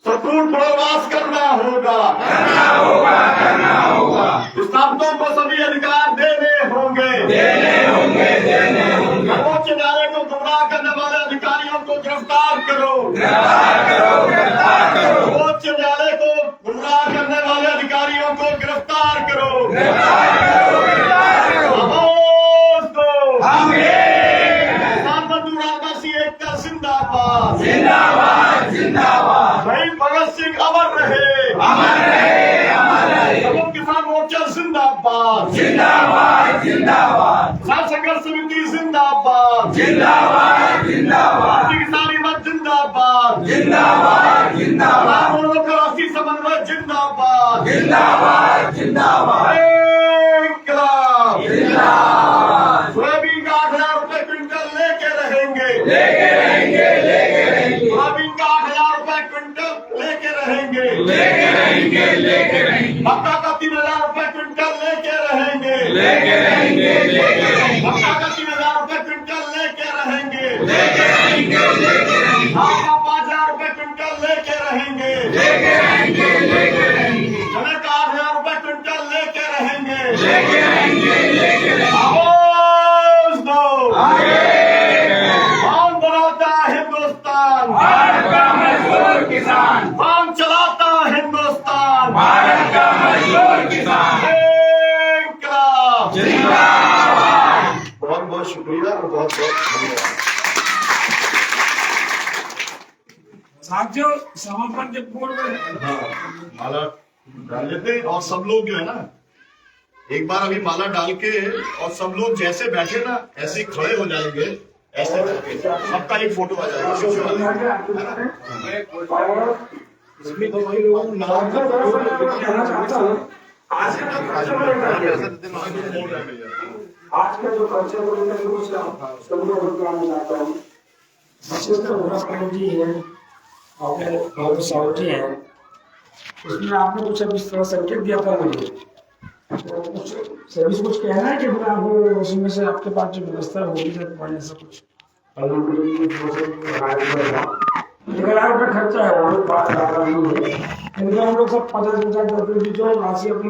सपूर्ण प्रवास करना होगा, करना होगा, करना होगा, स्थापितों को सभी अधिकार देने होंगे, देने होंगे, देने होंगे, सर्वोच्च न्यायालय को गुमराह करने वाले अधिकारियों को गिरफ्तार करो, गिरफ्तार करो, गिरफ्तार करो, सर्वोच्च न्यायालय को गुमराह करने वाले अधिकारियों को गिरफ्तार करो, गिरफ्तार करो, गिरफ्तार करो। आवाज दो, आगे, किसान बंधु राजनाथ सिंह एकता जिंदाबाद, जिंदाबाद, जिंदाबाद, शहीद भगत सिंह अमर रहे, अमर रहे, अमर रहे, सर्व किसान मोर्चा जिंदाबाद, जिंदाबाद, जिंदाबाद, किसान संघर्ष समिति जिंदाबाद, जिंदाबाद, जिंदाबाद, भारतीय किसान हिम्मत जिंदाबाद, जिंदाबाद, जिंदाबाद, किसानों का राष्ट्रीय समन्वय जिंदाबाद, जिंदाबाद, जिंदाबाद, इंकलाब, जिंदाबाद, सोयाबीन का 8,000 रुपए क्विंटल लेके रहेंगे, लेके रहेंगे, लेके रहेंगे, सोयाबीन का 8,000 रुपए क्विंटल लेके रहेंगे, लेके रहेंगे, लेके रहेंगे, मक्का का 3,000 रुपए क्विंटल लेके रहेंगे, लेके रहेंगे, लेके रहेंगे, मक्का का 3,000 रुपए क्विंटल लेके रहेंगे, लेके रहेंगे, लेके रहेंगे, धान का 5,000 रुपए क्विंटल लेके रहेंगे, लेके रहेंगे, लेके रहेंगे, चने का 8,000 रुपए क्विंटल लेके रहेंगे, लेके रहेंगे, लेके रहेंगे। आवाज दो, आगे, कौन बनाता हिंदुस्तान, भारत का मजदूर किसान, कौन चलाता हिंदुस्तान, भारत का मजदूर किसान, इंकलाब। जिंदाबाद। बहुत बहुत शुक्रिया और बहुत बहुत धन्यवाद। साथियों समापन के पूर्व माला डाल लेते हैं और सब लोग जो है ना एक बार अभी माला डाल के और सब लोग जैसे बैठे ना ऐसे ही खड़े हो जाएंगे, ऐसे करके सबका एक फोटो आ जाएगा। इसमें तो वही लोग नाम कहना चाहता हूँ। आज का जो कल्चर को लेकर कुछ सब लोग बताना चाहता हूँ। विशेष तो भोला जी है और साउथी है, उसमें आपने कुछ अब इस तरह संकेत दिया था मुझे, तो कुछ सर्विस कुछ कहना है कि फिर आप उसमें से आपके पास जो व्यवस्था होगी जब बने ऐसा कुछ 1,000 रुपये खर्चा है, वो बात ज़्यादा नहीं है, क्योंकि हम लोग सब 50,000 जो राशि अपने